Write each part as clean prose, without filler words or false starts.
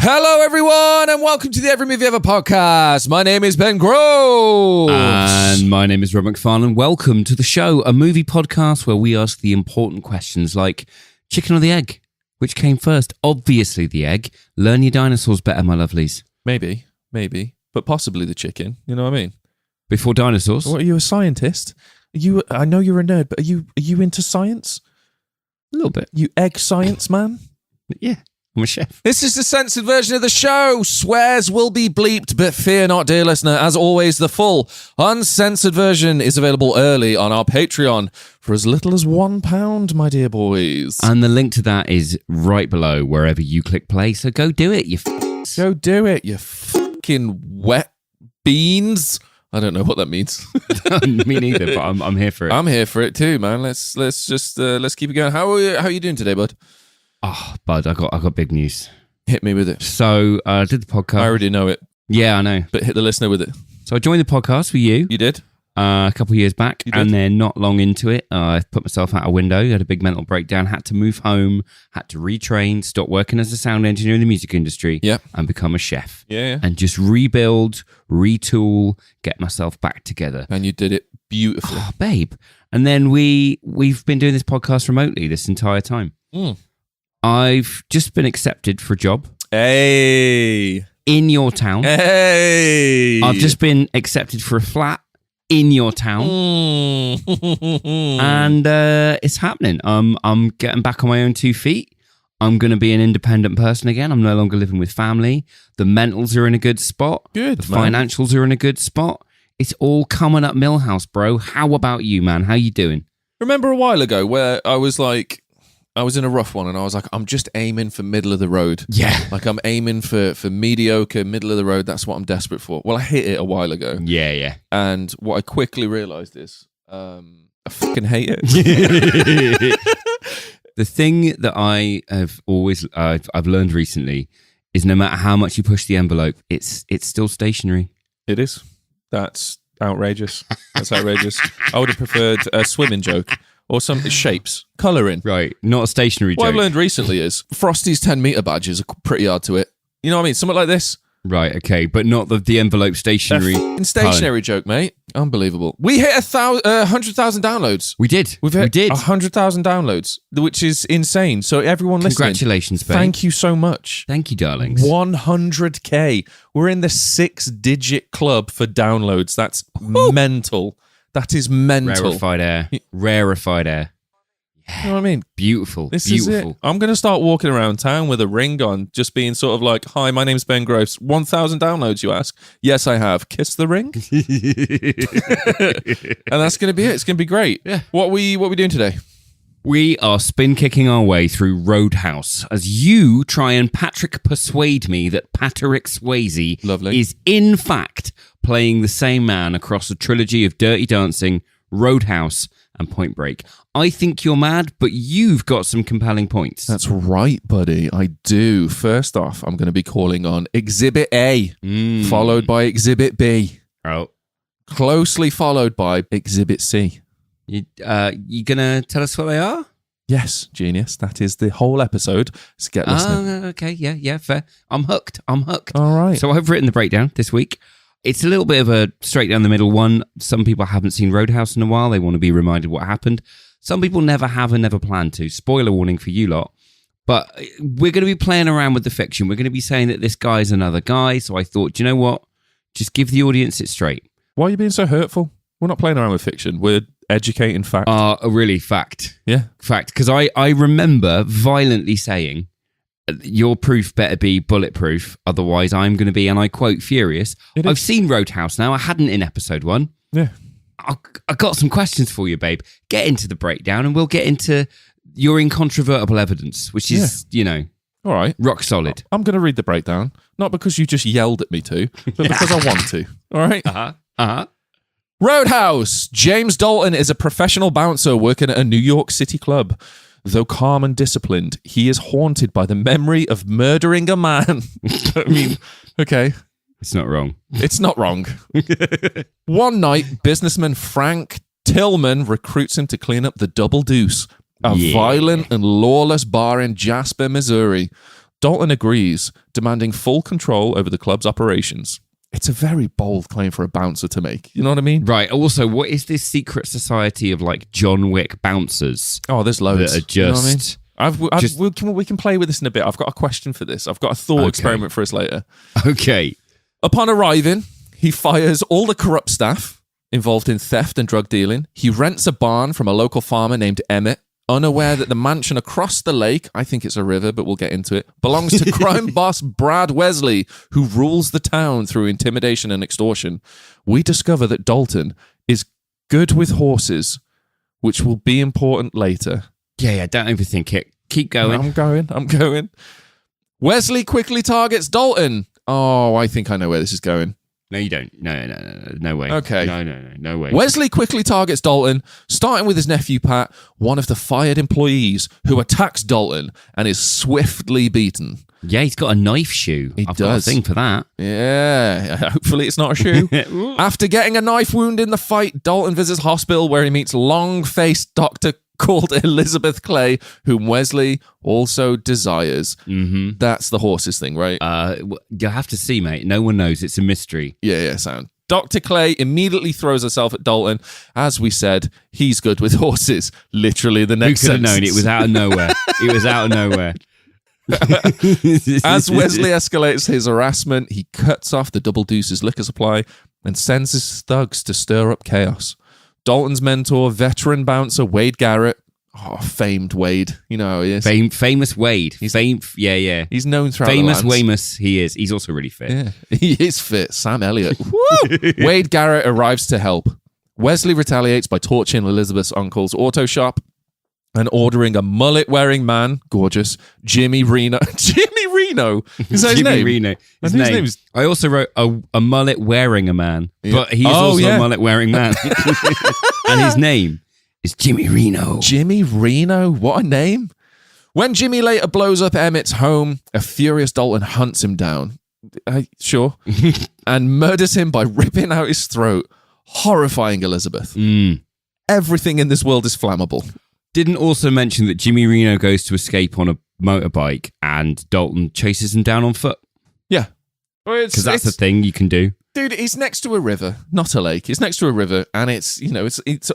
Hello, everyone, and welcome to the Every Movie Ever podcast. My name is Ben Groves. And my name is Rob McFarlane. Welcome to the show, a movie podcast where we ask the important questions like chicken or the egg? Which came first? Obviously the egg. Learn your dinosaurs better, my lovelies. Maybe, but possibly the chicken. You know what I mean? Before dinosaurs? What, are you a scientist? I know you're a nerd, but are you into science? A little bit. You egg science man? Yeah. I'm a chef. This is the censored version of the show. Swears will be bleeped, but fear not, dear listener. As always, the full, uncensored version is available early on our Patreon for as little as £1, my dear boys. And the link to that is right below wherever you click play, so go do it, Go do it, you fucking wet beans. I don't know what that means. Me neither, but I'm here for it. I'm here for it too, man. Let's keep it going. How are you doing today, bud? Oh, bud, I got big news. Hit me with it. So I did the podcast. I already know it. Yeah, I know. But hit the listener with it. So I joined the podcast with you. You did? A couple of years back. You did? And then not long into it, I put myself out a window, had a big mental breakdown, had to move home, had to retrain, stop working as a sound engineer in the music industry, and become a chef. Yeah. And just rebuild, retool, get myself back together. And you did it beautifully. Oh, babe. And then we've been doing this podcast remotely this entire time. I've just been accepted for a job. Hey. In your town. Hey. I've just been accepted for a flat in your town. And it's happening. I'm getting back on my own 2 feet. I'm going to be an independent person again. I'm no longer living with family. The mentals are in a good spot. Good, The man. financials are in a good spot. It's all coming up Millhouse, bro. How about you, man? How you doing? Remember a while ago where I was in a rough one and I was like, I'm just aiming for middle of the road. Yeah. Like I'm aiming for mediocre, middle of the road. That's what I'm desperate for. Well, I hit it a while ago. Yeah. And what I quickly realized is I fucking hate it. The thing that I have always I've learned recently is no matter how much you push the envelope, it's still stationary. It is. That's outrageous. That's outrageous. I would have preferred a swimming joke or some shapes, colouring. Right, not a stationary What joke. I've learned recently is Frosty's 10 metre badges are pretty hard to hit. You know what I mean? Something like this. Right, okay, but not the envelope stationary. A stationary joke, mate. Unbelievable. We hit 100,000 downloads. We did. We've hit 100,000 downloads, which is insane. So everyone listening, congratulations, babe. Thank you so much. Thank you, darlings. 100K. We're in the 6-digit club for downloads. That's mental. That is mental. Rarefied air. You know what I mean? Beautiful. This beautiful. is it. I'm going to start walking around town with a ring on, just being sort of like, hi, my name's Ben Groves. 1,000 downloads, you ask? Yes, I have. Kiss the ring? And that's going to be it. It's going to be great. Yeah. What we doing today? We are spin kicking our way through Roadhouse as you try and Patrick persuade me that Patrick Swayze Lovely. is in fact playing the same man across a trilogy of Dirty Dancing, Roadhouse, and Point Break. I think you're mad, but you've got some compelling points. That's right, buddy. I do. First off, I'm going to be calling on Exhibit A, followed by Exhibit B. Oh. Closely followed by Exhibit C. You gonna tell us what they are? Yes, genius. That is the whole episode. So get listening. Okay, yeah, fair. I'm hooked. All right. So I've written the breakdown this week. It's a little bit of a straight down the middle one. Some people haven't seen Roadhouse in a while. They want to be reminded what happened. Some people never have and never plan to. Spoiler warning for you lot. But we're going to be playing around with the fiction. We're going to be saying that this guy's another guy. So I thought, do you know what? Just give the audience it straight. Why are you being so hurtful? We're not playing around with fiction. We're educating fact. Really, fact. Yeah. Fact. Because I remember violently saying, your proof better be bulletproof. Otherwise, I'm going to be, and I quote, furious. I've seen Roadhouse now. I hadn't in episode 1. Yeah. I got some questions for you, babe. Get into the breakdown and we'll get into your incontrovertible evidence, which is, all right, rock solid. I'm going to read the breakdown, not because you just yelled at me to, but because I want to. All right? Roadhouse. James Dalton is a professional bouncer working at a New York City club. Though calm and disciplined, he is haunted by the memory of murdering a man. I mean, okay. It's not wrong. It's not wrong. One night, businessman Frank Tillman recruits him to clean up the Double Deuce, a violent and lawless bar in Jasper, Missouri. Dalton agrees, demanding full control over the club's operations. It's a very bold claim for a bouncer to make. You know what I mean? Right. Also, what is this secret society of like John Wick bouncers? Oh, there's loads. That are You know what I mean? We can play with this in a bit. I've got a question for this. I've got a thought experiment for us later. Okay. Upon arriving, he fires all the corrupt staff involved in theft and drug dealing. He rents a barn from a local farmer named Emmett, unaware that the mansion across the lake, I think it's a river, but we'll get into it, belongs to crime boss Brad Wesley, who rules the town through intimidation and extortion. We discover that Dalton is good with horses, which will be important later. Yeah, don't overthink it. Keep going. I'm going. Wesley quickly targets Dalton. Oh, I think I know where this is going. No, you don't. No way. Okay. No way. Wesley quickly targets Dalton, starting with his nephew Pat, one of the fired employees, who attacks Dalton and is swiftly beaten. Yeah, he's got a knife shoe. I've got a thing for that. Yeah, hopefully it's not a shoe. After getting a knife wound in the fight, Dalton visits hospital where he meets long-faced doctor called Elizabeth Clay, whom Wesley also desires. Mm-hmm. That's the horses thing, right? You'll have to see, mate. No one knows. It's a mystery. Yeah, sound. Dr. Clay immediately throws herself at Dalton. As we said, he's good with horses. Literally the next sentence. Who could have known? It was out of nowhere. It was out of nowhere. As Wesley escalates his harassment, he cuts off the Double Deuce's liquor supply and sends his thugs to stir up chaos. Dalton's mentor, veteran bouncer Wade Garrett. Oh, famed Wade. You know how he is. Famous Wade. He's yeah. He's known throughout Famous the lands. Weymouth, he is. He's also really fit. Yeah, he is fit. Sam Elliott. Wade Garrett arrives to help. Wesley retaliates by torching Elizabeth's uncle's auto shop and ordering a mullet-wearing man, gorgeous, Jimmy Reno. Jimmy Reno? Is that his name? Reno. His name's... I also wrote a mullet-wearing a man, but he's also a mullet-wearing man. And his name is Jimmy Reno. Jimmy Reno? What a name. When Jimmy later blows up Emmett's home, a furious Dalton hunts him down. Sure. And murders him by ripping out his throat, horrifying Elizabeth. Everything in this world is flammable. Didn't also mention that Jimmy Reno goes to escape on a motorbike and Dalton chases him down on foot. Yeah. Because that's a thing you can do. Dude, it's next to a river, not a lake. It's next to a river and it's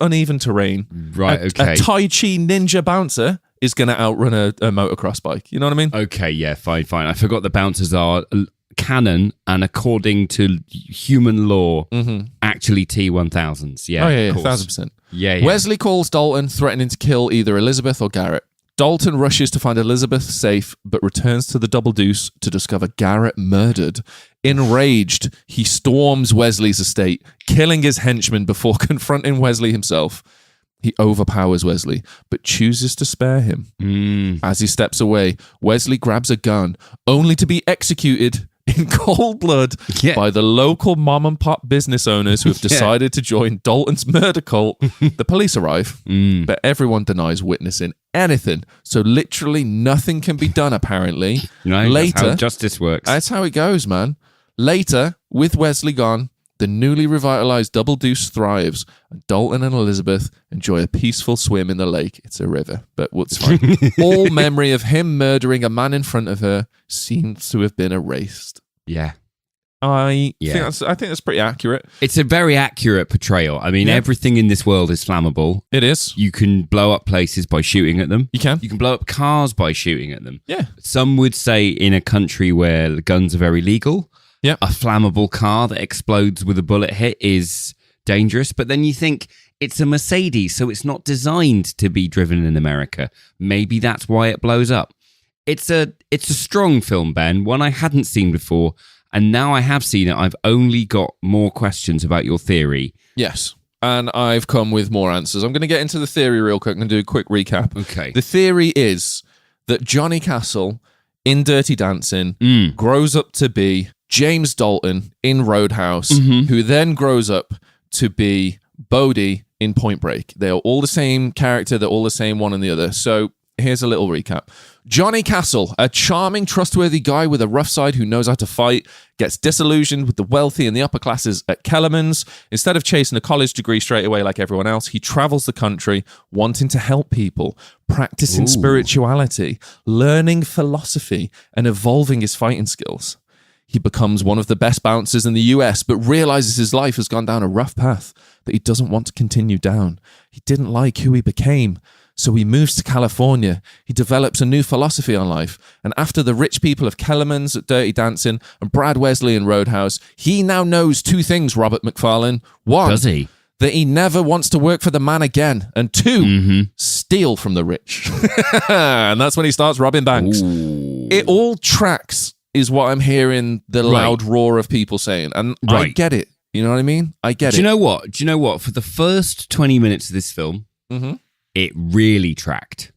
uneven terrain. Right, okay. A Tai Chi ninja bouncer is going to outrun a motocross bike. You know what I mean? Okay, yeah, fine. I forgot the bouncers are canon and according to human law, actually T-1000s. Yeah, 1,000%. Yeah. Wesley calls Dalton, threatening to kill either Elizabeth or Garrett. Dalton rushes to find Elizabeth safe, but returns to the Double Deuce to discover Garrett murdered. Enraged, he storms Wesley's estate, killing his henchman before confronting Wesley himself. He overpowers Wesley, but chooses to spare him. As he steps away, Wesley grabs a gun, only to be executed in cold blood by the local mom and pop business owners who have decided to join Dalton's murder cult. The police arrive, but everyone denies witnessing anything. So literally nothing can be done, apparently. No, later, that's how justice works. That's how it goes, man. Later, with Wesley gone, the newly revitalized Double Deuce thrives, and Dalton and Elizabeth enjoy a peaceful swim in the lake. It's a river, but what's fine. All memory of him murdering a man in front of her seems to have been erased. Yeah. I think that's pretty accurate. It's a very accurate portrayal. I mean, everything in this world is flammable. It is. You can blow up places by shooting at them. You can. You can blow up cars by shooting at them. Yeah. Some would say in a country where the guns are very legal, a flammable car that explodes with a bullet hit is dangerous. But then you think it's a Mercedes, so it's not designed to be driven in America. Maybe that's why it blows up. It's a strong film, Ben, one I hadn't seen before. And now I have seen it, I've only got more questions about your theory. Yes. And I've come with more answers. I'm going to get into the theory real quick and do a quick recap. Okay. The theory is that Johnny Castle in Dirty Dancing grows up to be James Dalton in Roadhouse, who then grows up to be Bodie in Point Break. They are all the same character. They're all the same one and the other. So here's a little recap. Johnny Castle, a charming, trustworthy guy with a rough side who knows how to fight, gets disillusioned with the wealthy and the upper classes at Kellerman's. Instead of chasing a college degree straight away like everyone else, he travels the country wanting to help people, practicing spirituality, learning philosophy, and evolving his fighting skills. He becomes one of the best bouncers in the US, but realizes his life has gone down a rough path that he doesn't want to continue down. He didn't like who he became. So he moves to California. He develops a new philosophy on life. And after the rich people of Kellerman's at Dirty Dancing and Brad Wesley in Roadhouse, he now knows two things, Robert McFarlane. One, Does he? That he never wants to work for the man again. And two, steal from the rich. And that's when he starts robbing banks. Ooh. It all tracks, is what I'm hearing the loud roar of people saying. And I get it. You know what I mean? I get it. Do you know what? For the first 20 minutes of this film, it really tracked.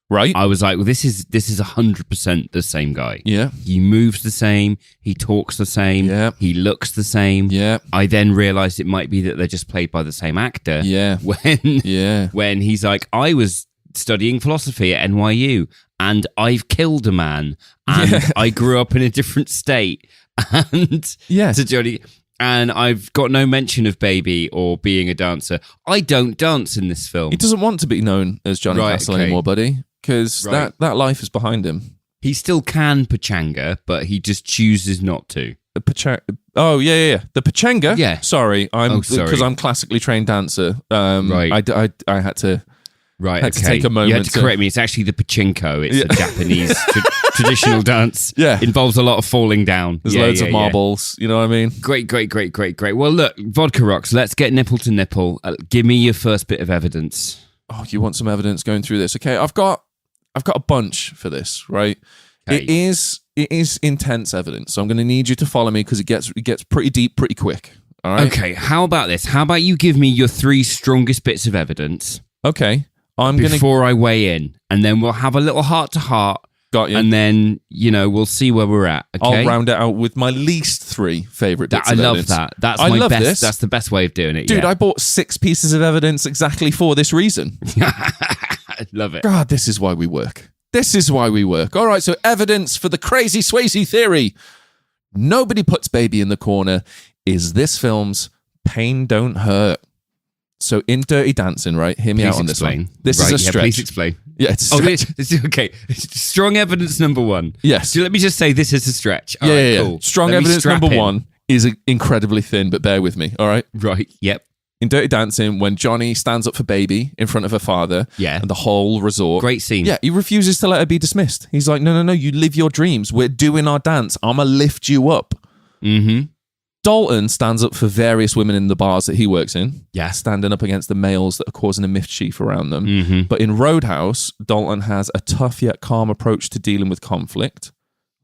Right. I was like, well, this is 100% the same guy. Yeah. He moves the same. He talks the same. Yeah. He looks the same. Yeah. I then realized it might be that they're just played by the same actor. Yeah. When he's like, I was studying philosophy at NYU and I've killed a man and I grew up in a different state. And to Johnny... And I've got no mention of Baby or being a dancer. I don't dance in this film. He doesn't want to be known as Johnny Castle anymore, buddy, because that life is behind him. He still can pachanga, but he just chooses not to. The pachanga? Yeah. Sorry, because I'm classically trained dancer. I had to... Right, had to take a moment. You had to correct me. It's actually the pachinko. It's a Japanese traditional dance. Yeah. Involves a lot of falling down. There's loads of marbles. You know what I mean? Great. Well, look, Vodka rocks. Let's get nipple to nipple. Give me your first bit of evidence. Oh, you want some evidence going through this? Okay, I've got a bunch for this, right? Okay. It is intense evidence, so I'm going to need you to follow me because it gets pretty deep pretty quick. All right? Okay, how about this? How about you give me your 3 strongest bits of evidence? Okay. Before I weigh in, and then we'll have a little heart-to-heart. Got you. And then, we'll see where we're at, okay? I'll round it out with my least 3 favourite bits of evidence. I love that. I love this. That's the best way of doing it, Dude, I bought 6 pieces of evidence exactly for this reason. I love it. God, this is why we work. All right, so evidence for the crazy Swayze theory. Nobody puts Baby in the corner is this film's Pain Don't Hurt. So in Dirty Dancing, right? Hear me out on this one. This is a stretch. Please explain. Yeah, it's a stretch. This is okay. Strong evidence number 1. Yes. So let me just say this is a stretch. All right, cool. Strong evidence number 1 is incredibly thin, but bear with me. All right. Right. Yep. In Dirty Dancing, when Johnny stands up for Baby in front of her father, and the whole resort, great scene. Yeah, he refuses to let her be dismissed. He's like, no, you live your dreams. We're doing our dance. I'ma lift you up. Mm-hmm. Dalton stands up for various women in the bars that he works in. Yeah. Standing up against the males that are causing a mischief around them. Mm-hmm. But in Roadhouse, Dalton has a tough yet calm approach to dealing with conflict.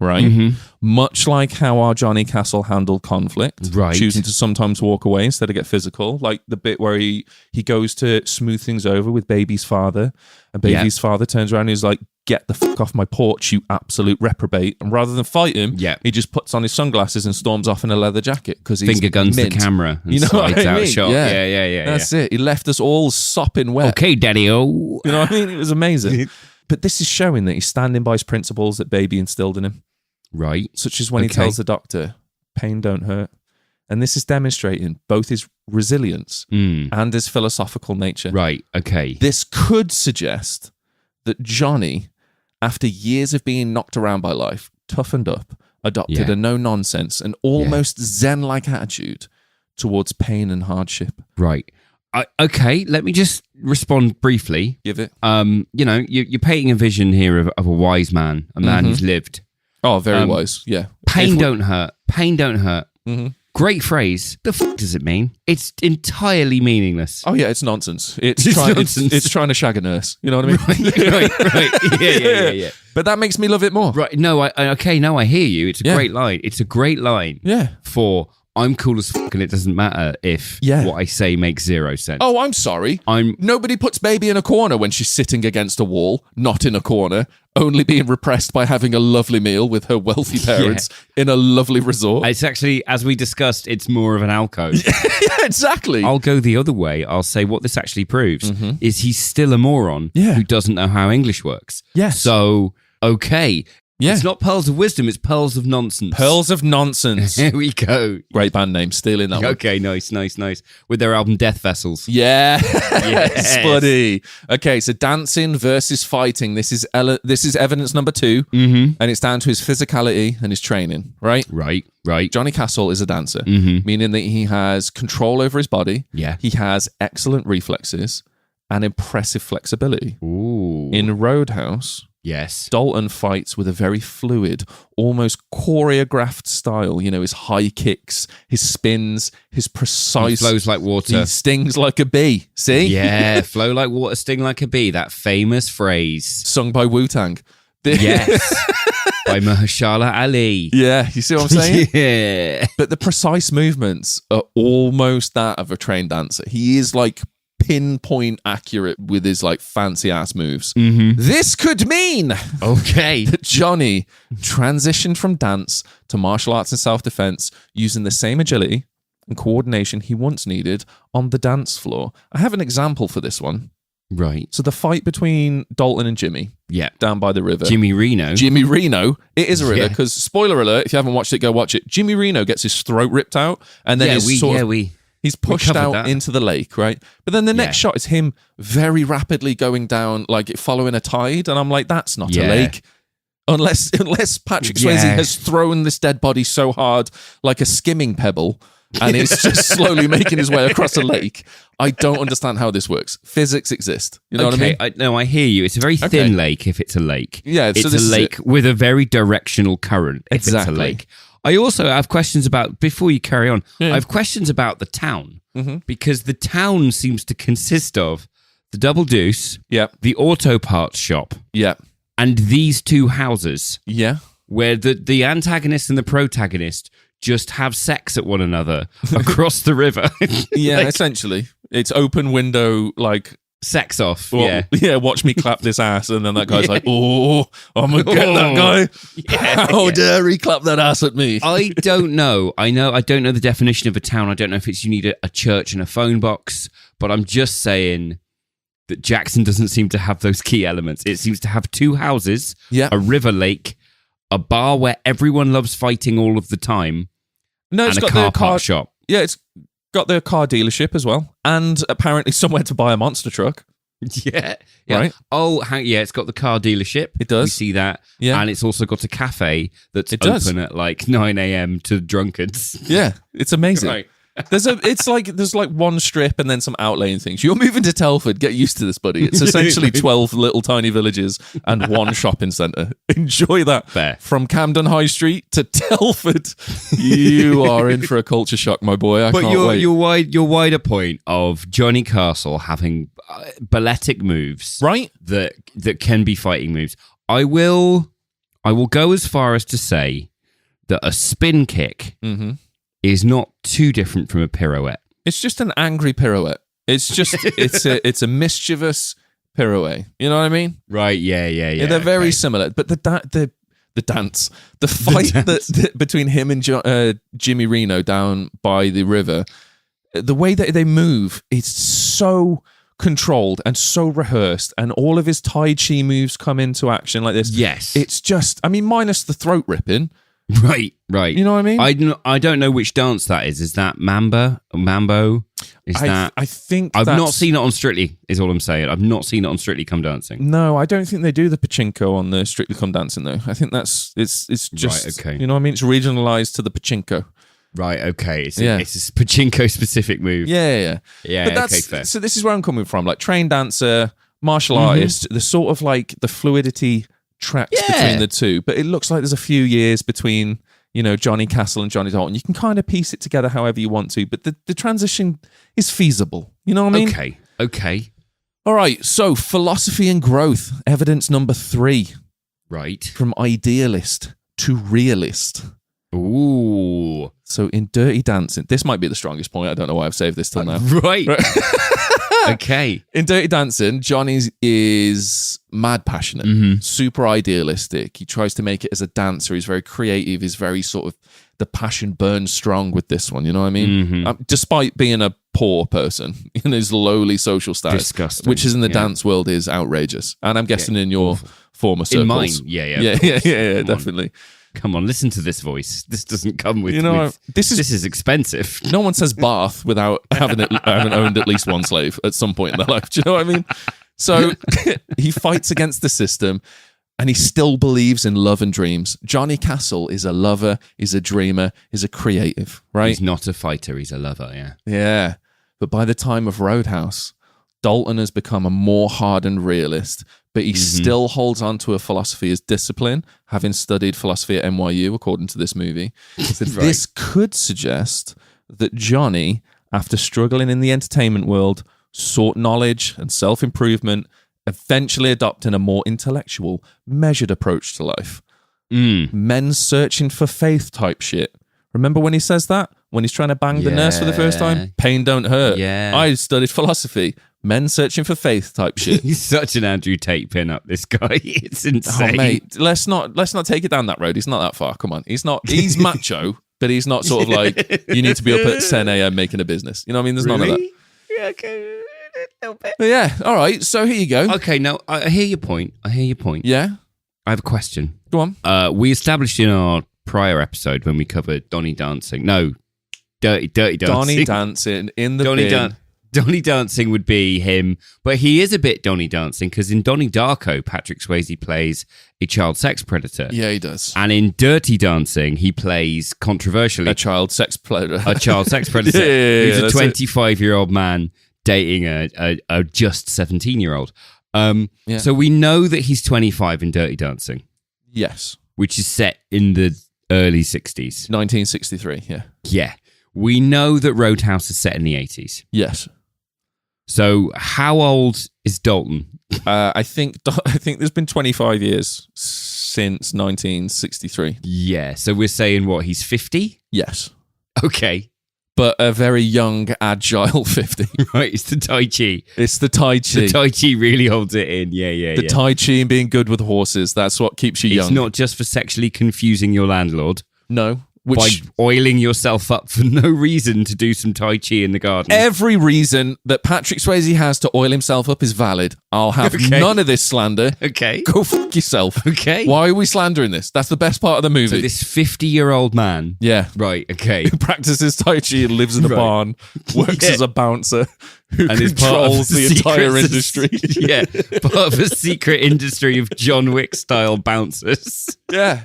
Right? Mm-hmm. Much like how our Johnny Castle handled conflict. Right. Choosing to sometimes walk away instead of get physical. Like the bit where he goes to smooth things over with Baby's father. And Baby's father turns around and he's like, get the fuck off my porch, you absolute reprobate. And rather than fight him, he just puts on his sunglasses and storms off in a leather jacket because he's finger guns the camera and slides out shot. Yeah. That's it. He left us all sopping wet. Okay, daddy-o. You know what I mean? It was amazing. But this is showing that he's standing by his principles that Baby instilled in him. Right. Such as when he tells the doctor, pain don't hurt. And this is demonstrating both his resilience and his philosophical nature. Right, okay. This could suggest that Johnny, after years of being knocked around by life, toughened up, adopted a no-nonsense and almost zen-like attitude towards pain and hardship. Right. Okay, let me just respond briefly. Give it. You're painting a vision here of a wise man, a man who's lived. Oh, very wise, yeah. Pain don't hurt. Pain don't hurt. Mm-hmm. Great phrase. The fuck does it mean? It's entirely meaningless. Oh yeah, it's nonsense. It's trying to shag a nurse. You know what I mean? Right. Yeah. But that makes me love it more. Right. No, I hear you. It's a great line. It's a great line. Yeah. For I'm cool as fuck, and it doesn't matter if what I say makes zero sense. Oh, I'm sorry. Nobody puts baby in a corner when she's sitting against a wall, not in a corner, only being repressed by having a lovely meal with her wealthy parents in a lovely resort. It's actually, as we discussed, it's more of an alcove. Yeah, exactly. I'll go the other way. I'll say what this actually proves is he's still a moron who doesn't know how English works. Yes. So, okay. Yeah. It's not pearls of wisdom, it's pearls of nonsense. Pearls of Nonsense. Here we go. Great band name, stealing that one. Okay, nice. With their album Death Vessels. Yeah. Yes, buddy. Okay, so dancing versus fighting. This is evidence number 2, and it's down to his physicality and his training, right? Right. Johnny Castle is a dancer, meaning that he has control over his body. Yeah. He has excellent reflexes and impressive flexibility. Ooh. In Roadhouse... Yes. Dalton fights with a very fluid, almost choreographed style. You know, his high kicks, his spins, his precise... He flows like water. He stings like a bee. See? Yeah, flow like water, sting like a bee. That famous phrase. Sung by Wu-Tang. Yes. By Mahershala Ali. Yeah, you see what I'm saying? Yeah. But the precise movements are almost that of a trained dancer. He is like... pinpoint accurate with his like fancy ass moves. This could mean that Johnny transitioned from dance to martial arts and self-defense using the same agility and coordination he once needed on the dance floor. I have an example for this one. Right. So the fight between Dalton and Jimmy down by the river. Jimmy Reno. It is a river because, spoiler alert, if you haven't watched it, go watch it. Jimmy Reno gets his throat ripped out and then he's pushed out into the lake, right? But then the next shot is him very rapidly going down, like following a tide. And I'm like, that's not a lake. Unless Patrick Swayze has thrown this dead body so hard, like a skimming pebble, and is just slowly making his way across a lake. I don't understand how this works. Physics exist. You know what I mean? No, I hear you. It's a very thin lake if it's a lake. Yeah, it's a lake with a very directional current if it's a lake. I also have questions about, before you carry on, I have questions about the town. Because the town seems to consist of the Double Deuce, the auto parts shop, and these two houses. Where the antagonist and the protagonist just have sex at one another across the river. Essentially. It's open window, like... sex off. Watch me clap this ass, and then that guy's like, I'm gonna get that guy. How dare he clap that ass at me? I don't know. I don't know the definition of a town. I don't know if it's you need a church and a phone box, but I'm just saying that Jackson doesn't seem to have those key elements. It seems to have two houses, a river lake, a bar where everyone loves fighting all of the time, it's and got a car the parts shop. Yeah, it's got the car dealership as well, and apparently somewhere to buy a monster truck. Right. Oh, it's got the car dealership. It does. We see that. Yeah, and it's also got a cafe that's open at like 9 a.m. to drunkards. Yeah, it's amazing. Right. There's like one strip and then some outlaying things. You're moving to Telford. Get used to this, buddy. It's essentially 12 little tiny villages and one shopping centre. Enjoy that. Fair. From Camden High Street to Telford, you are in for a culture shock, my boy. I can't wait. Your wider point of Johnny Castle having balletic moves, right? That can be fighting moves. I will go as far as to say that a spin kick is not too different from a pirouette. It's just an angry pirouette. It's just it's a mischievous pirouette. You know what I mean? Right? Yeah. They're very similar, but the dance, the fight between him and Jimmy Reno down by the river, the way that they move, it's so controlled and so rehearsed, and all of his Tai Chi moves come into action like this. Yes, it's just, I mean, minus the throat ripping. Right. You know what I mean? I don't know which dance that is. Is that Mambo? I think I've not seen it on Strictly, is all I'm saying. I've not seen it on Strictly Come Dancing. No, I don't think they do the pachinko on the Strictly Come Dancing though. I think it's just, right, okay. You know what I mean? It's regionalized to the pachinko. Right, okay. It's a pachinko specific move. Yeah. But that's, fair. So this is where I'm coming from. Like trained dancer, martial artist, the sort of like the fluidity tracks between the two, but it looks like there's a few years between, you know, Johnny Castle and Johnny Dalton. You can kind of piece it together however you want to, but the transition is feasible. You know what I mean? Okay. All right, so philosophy and growth, evidence number 3. Right. From idealist to realist. Ooh. So in Dirty Dancing, this might be the strongest point. I don't know why I've saved this till now. Right. Okay. In Dirty Dancing, Johnny is mad passionate, super idealistic. He tries to make it as a dancer. He's very creative. He's very sort of, the passion burns strong with this one. You know what I mean? Despite being a poor person in his lowly social status, Disgusting. which is in the dance world is outrageous. And I'm guessing in your former circles. In mine. Yeah, definitely. Come on, listen to this voice. This doesn't come with. This is expensive. No one says Bath without having owned at least one slave at some point in their life. Do you know what I mean? So he fights against the system, and he still believes in love and dreams. Johnny Castle is a lover, he's a dreamer, he's a creative, right? He's not a fighter, he's a lover, yeah. Yeah. But by the time of Roadhouse, Dalton has become a more hardened realist, but he still holds on to a philosophy as discipline, having studied philosophy at NYU, according to this movie. So this could suggest that Johnny, after struggling in the entertainment world, sought knowledge and self-improvement, eventually adopting a more intellectual, measured approach to life. Men searching for faith type shit. Remember when he says that? When he's trying to bang the nurse for the first time? Pain don't hurt. Yeah. I studied philosophy. Men searching for faith type shit. He's such an Andrew Tate pin-up, this guy. It's insane. Oh, mate, let's not take it down that road. He's not that far. Come on. He's macho, but he's not sort of like, you need to be up at 10 a.m. making a business. You know what I mean? There's none of that. Yeah, okay. A little bit. But yeah, all right. So here you go. Okay, no, I hear your point. Yeah? I have a question. Go on. We established in our prior episode when we covered Donnie Dancing. No, Dirty Dancing. Donnie Dancing in the bin. Donnie Dancing would be him, but he is a bit Donnie Dancing because in Donnie Darko, Patrick Swayze plays a child sex predator. Yeah, he does. And in Dirty Dancing, he plays, controversially, a child sex predator. A child sex predator. Who's a 25-year-old man dating a just 17-year-old. So we know that he's 25 in Dirty Dancing. Yes. Which is set in the early 60s. 1963, yeah. Yeah. We know that Roadhouse is set in the 80s. Yes. So how old is Dalton? I think there's been 25 years since 1963. Yeah. So we're saying what? He's 50? Yes. Okay. But a very young, agile 50. Right. It's the Tai Chi. It's the Tai Chi. The Tai Chi really holds it in. Yeah. The Tai Chi and being good with horses. That's what keeps you young. It's not just for sexually confusing your landlord. No. By oiling yourself up for no reason to do some Tai Chi in the garden. Every reason that Patrick Swayze has to oil himself up is valid. I'll have none of this slander. Okay. Go fuck yourself. Okay. Why are we slandering this? That's the best part of the movie. So this 50-year-old man. Yeah. Right, okay. Who practices Tai Chi and lives in a barn, works as a bouncer, who controls the entire industry. Yeah. Part of a secret industry of John Wick-style bouncers. Yeah.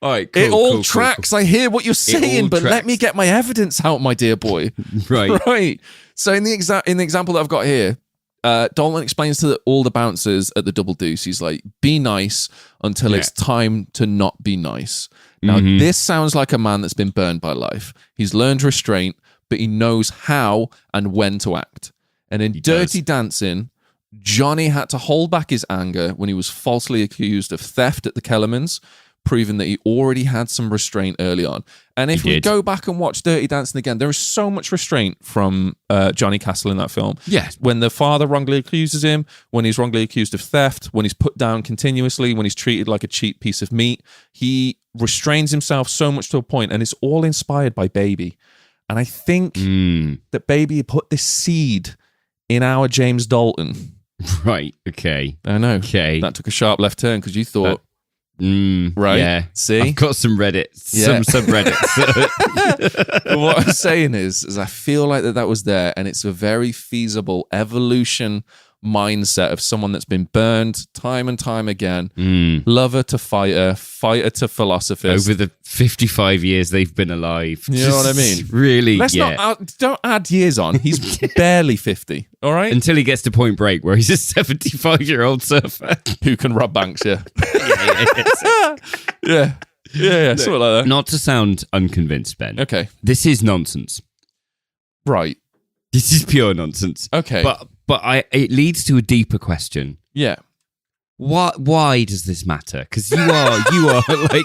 All right, cool, it all tracks. Cool. I hear what you're saying, but let me get my evidence out, my dear boy. Right. So in the example that I've got here, Dalton explains to all the bouncers at the Double Deuce, he's like, be nice until it's time to not be nice. Now, this sounds like a man that's been burned by life. He's learned restraint, but he knows how and when to act. And in Dirty Dancing, Johnny had to hold back his anger when he was falsely accused of theft at the Kellermans, proving that he already had some restraint early on. And if we go back and watch Dirty Dancing again, there is so much restraint from Johnny Castle in that film. Yeah. When the father wrongly accuses him, when he's wrongly accused of theft, when he's put down continuously, when he's treated like a cheap piece of meat, he restrains himself so much to a point, and it's all inspired by Baby. And I think that Baby put this seed in our James Dalton. Right, okay. I know. Okay. That took a sharp left turn because you thought... right? Yeah. See? I've got some some subreddits. But what I'm saying is I feel like that was there, and it's a very feasible evolution mindset of someone that's been burned time and time again. Lover to fighter to philosophist. Over the 55 years they've been alive. You know what I mean? Really? Don't add years on. He's barely 50. All right? Until he gets to Point Break, where he's a 75-year-old surfer. Who can rob banks, yeah. Yeah, something like that. Not to sound unconvinced, Ben. Okay. This is nonsense. Right. This is pure nonsense. Okay. But it leads to a deeper question. Yeah. Why does this matter? Because you are like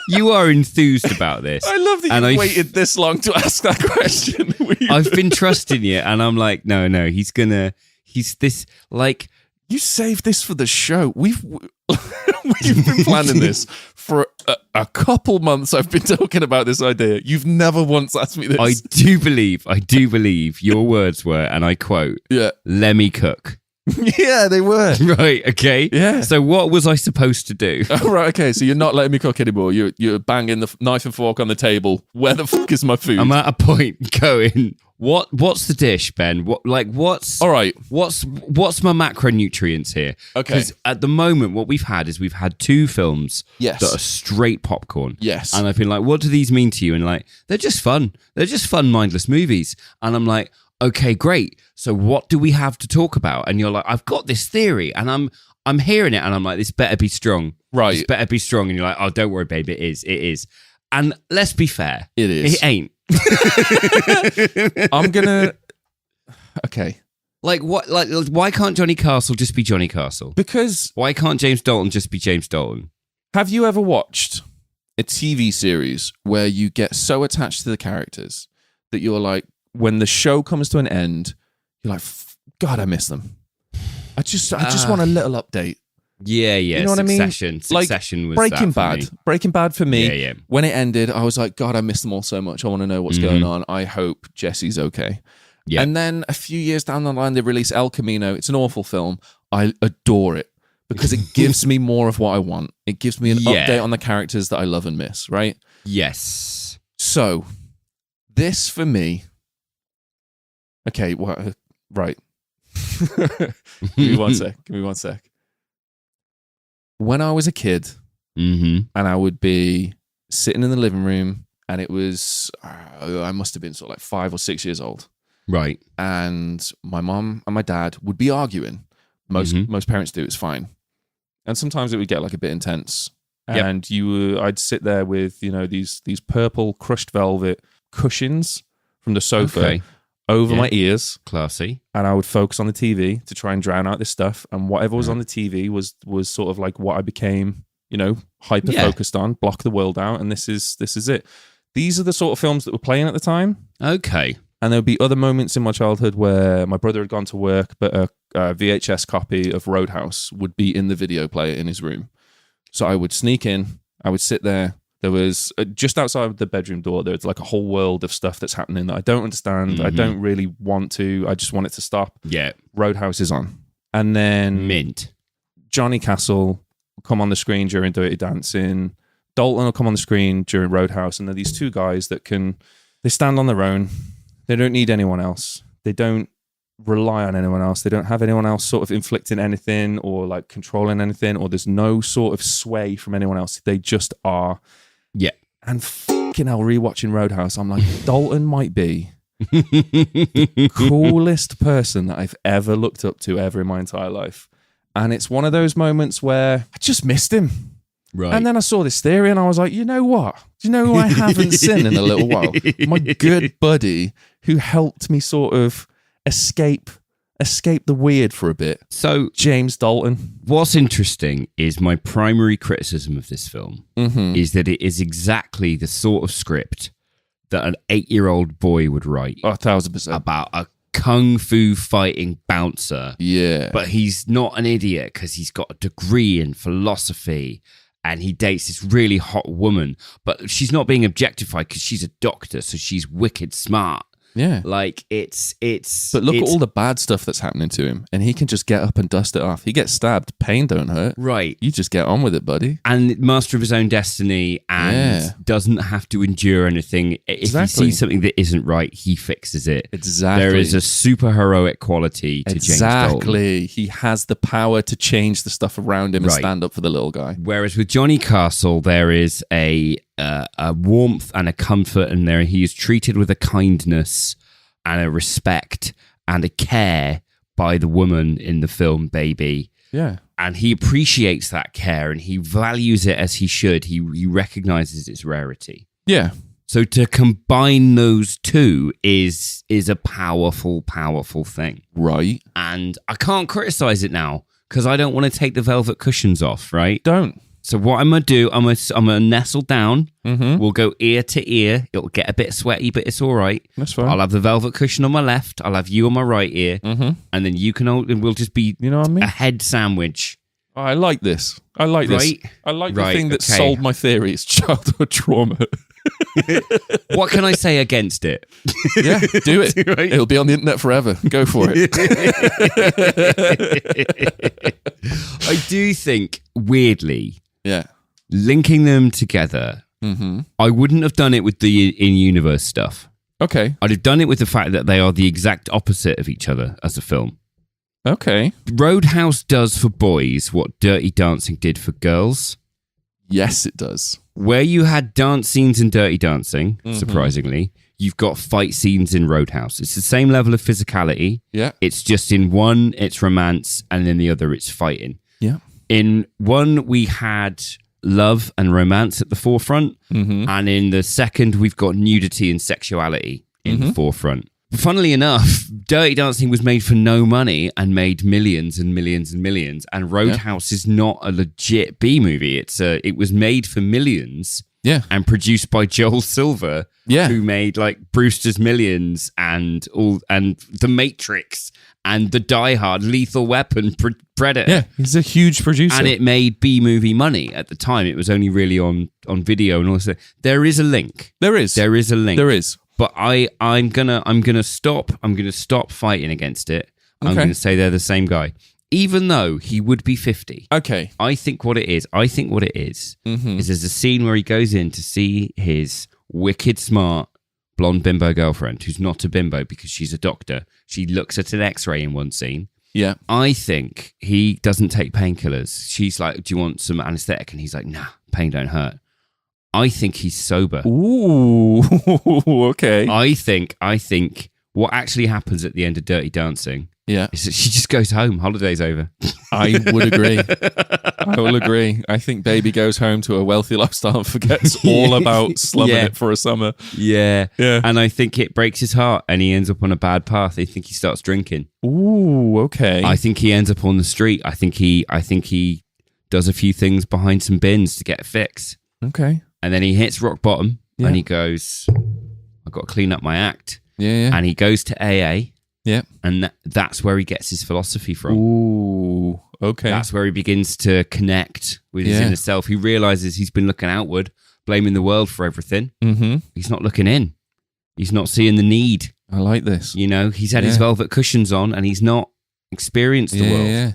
You are enthused about this. I love that you waited this long to ask that question. I've been trusting you, and I'm like, no, he's this, like... You saved this for the show. We've been planning this for a couple months. I've been talking about this idea. You've never once asked me this. I do believe your words were, and I quote, "Let me cook." Yeah, they were. Right, okay. Yeah. So what was I supposed to do? Oh, right, okay. So you're not letting me cook anymore. You're banging the knife and fork on the table. Where the fuck is my food? I'm at a point going, what's the dish, Ben? What's all right? What's my macronutrients here? Okay. Because at the moment, what we've had two films Yes. that are straight popcorn. Yes. And I've been like, what do these mean to you? And like, they're just fun. They're just fun, mindless movies. And I'm like, okay, great. So what do we have to talk about? And you're like, I've got this theory, and I'm hearing it, and I'm like, this better be strong. Right. This better be strong. And you're like, oh, don't worry, babe, it is. And let's be fair. It is. It ain't. I'm gonna. Okay. Like what? Like why can't Johnny Castle just be Johnny Castle? Because Why can't James Dalton just be James Dalton? have you ever watched a TV series where you get so attached to the characters that you're like, when the show comes to an end, you're like, God, I miss them. I just want a little update. Yeah. You know what I mean? Succession was Breaking that for Bad. me. Breaking Bad for me. Yeah. When it ended, I was like, God, I miss them all so much. I want to know what's going on. I hope Jesse's okay. Yeah. And then a few years down the line, they release El Camino. It's an awful film. I adore it because it gives me more of what I want. It gives me an update on the characters that I love and miss, right? Yes. So, this for me... Okay, right. Give me one sec. When I was a kid, and I would be sitting in the living room, and it was, I must have been sort of like 5 or 6 years old. Right. And my mom and my dad would be arguing. Most parents do, it's fine. And sometimes it would get like a bit intense. And I'd sit there with, these purple crushed velvet cushions from the sofa over my ears. Classy. And I would focus on the TV to try and drown out this stuff. And whatever was on the TV was sort of like what I became, hyper focused on, block the world out. And this is it. These are the sort of films that were playing at the time. Okay. And there would be other moments in my childhood where my brother had gone to work, but a VHS copy of Roadhouse would be in the video player in his room. So I would sneak in, I would sit there. There was, just outside the bedroom door, there's like a whole world of stuff that's happening that I don't understand. I don't really want to. I just want it to stop. Yeah. Roadhouse is on. And then Mint. Johnny Castle will come on the screen during Dirty Dancing. Dalton will come on the screen during Roadhouse. And they're these two guys that they stand on their own. They don't need anyone else. They don't rely on anyone else. They don't have anyone else sort of inflicting anything or like controlling anything, or there's no sort of sway from anyone else. They just are. Yeah. And fucking hell, rewatching Roadhouse, I'm like, Dalton might be the coolest person that I've ever looked up to ever in my entire life. And it's one of those moments where I just missed him. Right. And then I saw this theory and I was like, you know what? Do you know who I haven't seen in a little while? My good buddy who helped me sort of escape the weird for a bit. So James Dalton. What's interesting is my primary criticism of this film is that it is exactly the sort of script that an 8-year-old boy would write. 1,000%. About a kung fu fighting bouncer. Yeah. But he's not an idiot because he's got a degree in philosophy. And he dates this really hot woman, but she's not being objectified because she's a doctor, so she's wicked smart. Yeah. Like, it's... But look at all the bad stuff that's happening to him, and he can just get up and dust it off. He gets stabbed. Pain don't hurt. Right. You just get on with it, buddy. And master of his own destiny and doesn't have to endure anything. If he sees something that isn't right, he fixes it. Exactly. There is a super heroic quality to James Dalton. Exactly. He has the power to change the stuff around him and stand up for the little guy. Whereas with Johnny Castle, there is a warmth and a comfort, and there he is treated with a kindness and a respect and a care by the woman in the film, Baby. Yeah. And he appreciates that care and he values it as he should. He recognizes its rarity. Yeah. So to combine those two is a powerful, powerful thing. Right. And I can't criticize it now because I don't want to take the velvet cushions off, right? Don't. So what I'm going to do, I'm going to nestle down. Mm-hmm. We'll go ear to ear. It'll get a bit sweaty, but it's all right. That's fine. I'll have the velvet cushion on my left. I'll have you on my right ear. Mm-hmm. And then and we'll just be You know what I mean? a head sandwich. Oh, I like this. I like this. Right? I like the Right, thing that okay. sold my theory. It's childhood trauma. What can I say against it? Yeah, do it. Right? It'll be on the internet forever. Go for it. I do think, weirdly, Yeah. linking them together, Mm-hmm. I wouldn't have done it with the in-universe stuff. Okay. I'd have done it with the fact that they are the exact opposite of each other as a film. Okay. Roadhouse does for boys what Dirty Dancing did for girls. Yes, it does. Where you had dance scenes in Dirty Dancing, Mm-hmm. surprisingly, you've got fight scenes in Roadhouse. It's the same level of physicality. Yeah. It's just in one, it's romance, and in the other, it's fighting. Yeah. In one, we had love and romance at the forefront. Mm-hmm. And in the second, we've got nudity and sexuality in Mm-hmm. the forefront. Funnily enough, Dirty Dancing was made for no money and made millions and millions and millions. And Roadhouse is not a legit B movie. It was made for millions. Yeah. And produced by Joel Silver, Yeah. who made like Brewster's Millions and The Matrix and the Die Hard, Lethal Weapon, Predator. Yeah. He's a huge producer. And it made B movie money at the time. It was only really on video and all this. There is a link. There is. There is a link. There is. But I'm gonna stop fighting against it. I'm Okay. gonna say they're the same guy, even though he would be 50. Okay. I think what it is Mm-hmm. is there's a scene where he goes in to see his wicked smart blonde bimbo girlfriend, who's not a bimbo because she's a doctor. She looks at an X-ray in one scene. Yeah. I think he doesn't take painkillers. She's like, "Do you want some anesthetic?" And he's like, "Nah, pain don't hurt." I think he's sober. Ooh. Okay. I think what actually happens at the end of Dirty Dancing Yeah. is that she just goes home. Holiday's over. I would agree. I will agree. I think Baby goes home to a wealthy lifestyle and forgets all about slumming Yeah. it for a summer. Yeah. Yeah. And I think it breaks his heart and he ends up on a bad path. I think he starts drinking. Ooh, okay. I think he ends up on the street. I think he does a few things behind some bins to get a fix. Okay. And then he hits rock bottom Yeah. and he goes, "I've got to clean up my act." Yeah. And he goes to AA. Yeah. And that's where he gets his philosophy from. Ooh, okay. That's where he begins to connect with his Yeah. inner self. He realizes he's been looking outward, blaming the world for everything. Mm-hmm. He's not looking in. He's not seeing the need. I like this. You know, he's had his Yeah. velvet cushions on and he's not experienced the world. Yeah.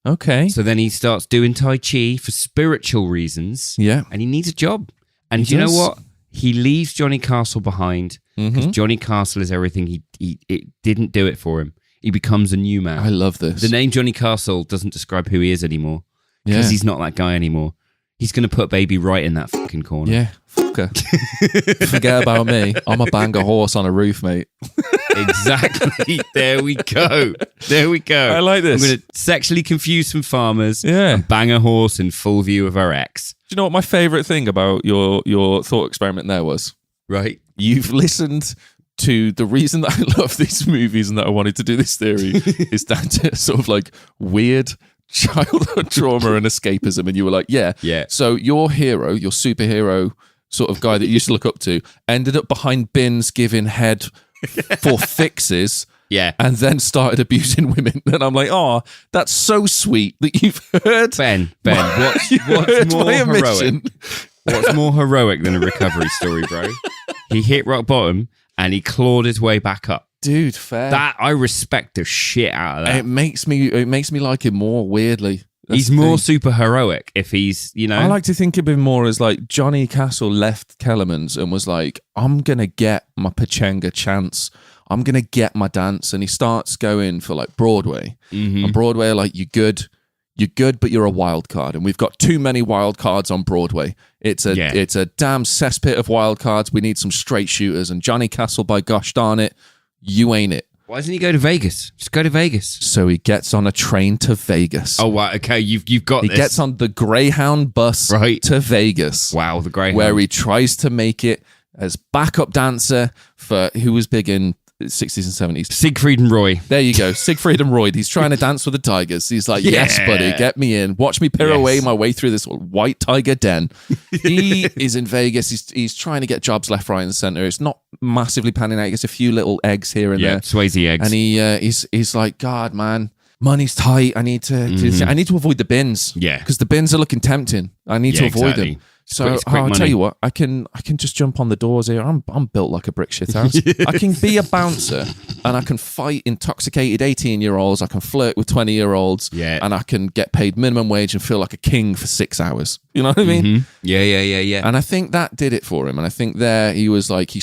Okay. So then he starts doing Tai Chi for spiritual reasons Yeah. and he needs a job. And He do you know does. what? He leaves Johnny Castle behind because Mm-hmm. Johnny Castle is everything. It didn't do it for him. He becomes a new man. I love this. The name Johnny Castle doesn't describe who he is anymore because Yeah. he's not that guy anymore. He's going to put Baby right in that fucking corner. Yeah. Fucker. Forget about me. I'm a bang a horse on a roof, mate. Exactly. There we go. There we go. I like this. I'm going to sexually confuse some farmers Yeah. and bang a horse in full view of our ex. Do you know what my favourite thing about your thought experiment there was? Right? You've listened to the reason that I love these movies and that I wanted to do this theory is down to sort of like weird childhood trauma and escapism. And you were like, yeah. So your hero, your superhero sort of guy that you used to look up to, ended up behind bins giving head for fixes. Yeah. And then started abusing women. And I'm like, oh, that's so sweet that you've heard. Ben, you what's heard more my heroic? omission. What's more heroic than a recovery story, bro? He hit rock bottom and he clawed his way back up. Dude, fair. That I respect the shit out of that. It makes me like him more, weirdly. That's He's the more thing. super heroic if he's, you know. I like to think of him more as like Johnny Castle left Kellerman's and was like, I'm going to get my Pachanga chance. I'm going to get my dance. And he starts going for like Broadway. Mhm. On Broadway are like, you're good, but you're a wild card. And we've got too many wild cards on Broadway. It's a damn cesspit of wild cards. We need some straight shooters. And Johnny Castle, by gosh darn it, you ain't it. Why doesn't he go to Vegas? Just go to Vegas. So he gets on a train to Vegas. Oh, wow. Okay, you've got He this. gets on the Greyhound bus to Vegas. Wow, the Greyhound. Where he tries to make it as backup dancer for who was big in 60s and 70s. Siegfried and Roy. There you go. Siegfried and Roy. He's trying to dance with the tigers. He's like, yes, buddy, get me in. Watch me pirouette my way through this white tiger den. He is in Vegas. He's trying to get jobs left, right, and center. It's not massively panning out. He gets a few little eggs here and there. Swayze eggs. And he's like, God, man, money's tight. I need to avoid the bins. Yeah. Because the bins are looking tempting. I need to avoid them. So I'll tell you what, I can just jump on the doors here. I'm built like a brick shithouse. I can be a bouncer and I can fight intoxicated 18-year-olds. I can flirt with 20-year-olds. Yeah. And I can get paid minimum wage and feel like a king for 6 hours. You know what I mean? Mm-hmm. Yeah. And I think that did it for him. And I think there he was like,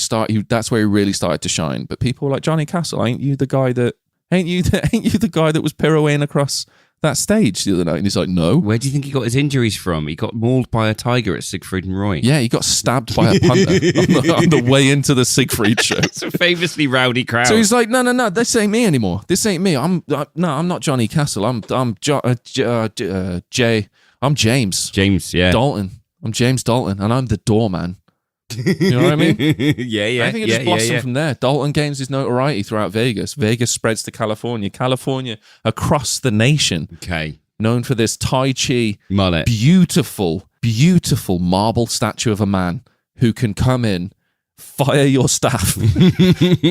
that's where he really started to shine. But people were like, Johnny Castle, ain't you the guy that was pirouetting across that stage the other night? And he's like, no. Where do you think he got his injuries from? He got mauled by a tiger at Siegfried and Roy. Yeah, he got stabbed by a punter on the way into the Siegfried show. It's a famously rowdy crowd. So he's like, no, this ain't me anymore. This ain't me. I'm not Johnny Castle. I'm James. James, yeah. Dalton. I'm James Dalton, and I'm the doorman. You know what I mean? Yeah. I think it just blossomed from there. Dalton gains his notoriety throughout Vegas. Vegas spreads to California. California across the nation. Okay. Known for this Tai Chi mullet. Beautiful marble statue of a man who can come in, fire your staff,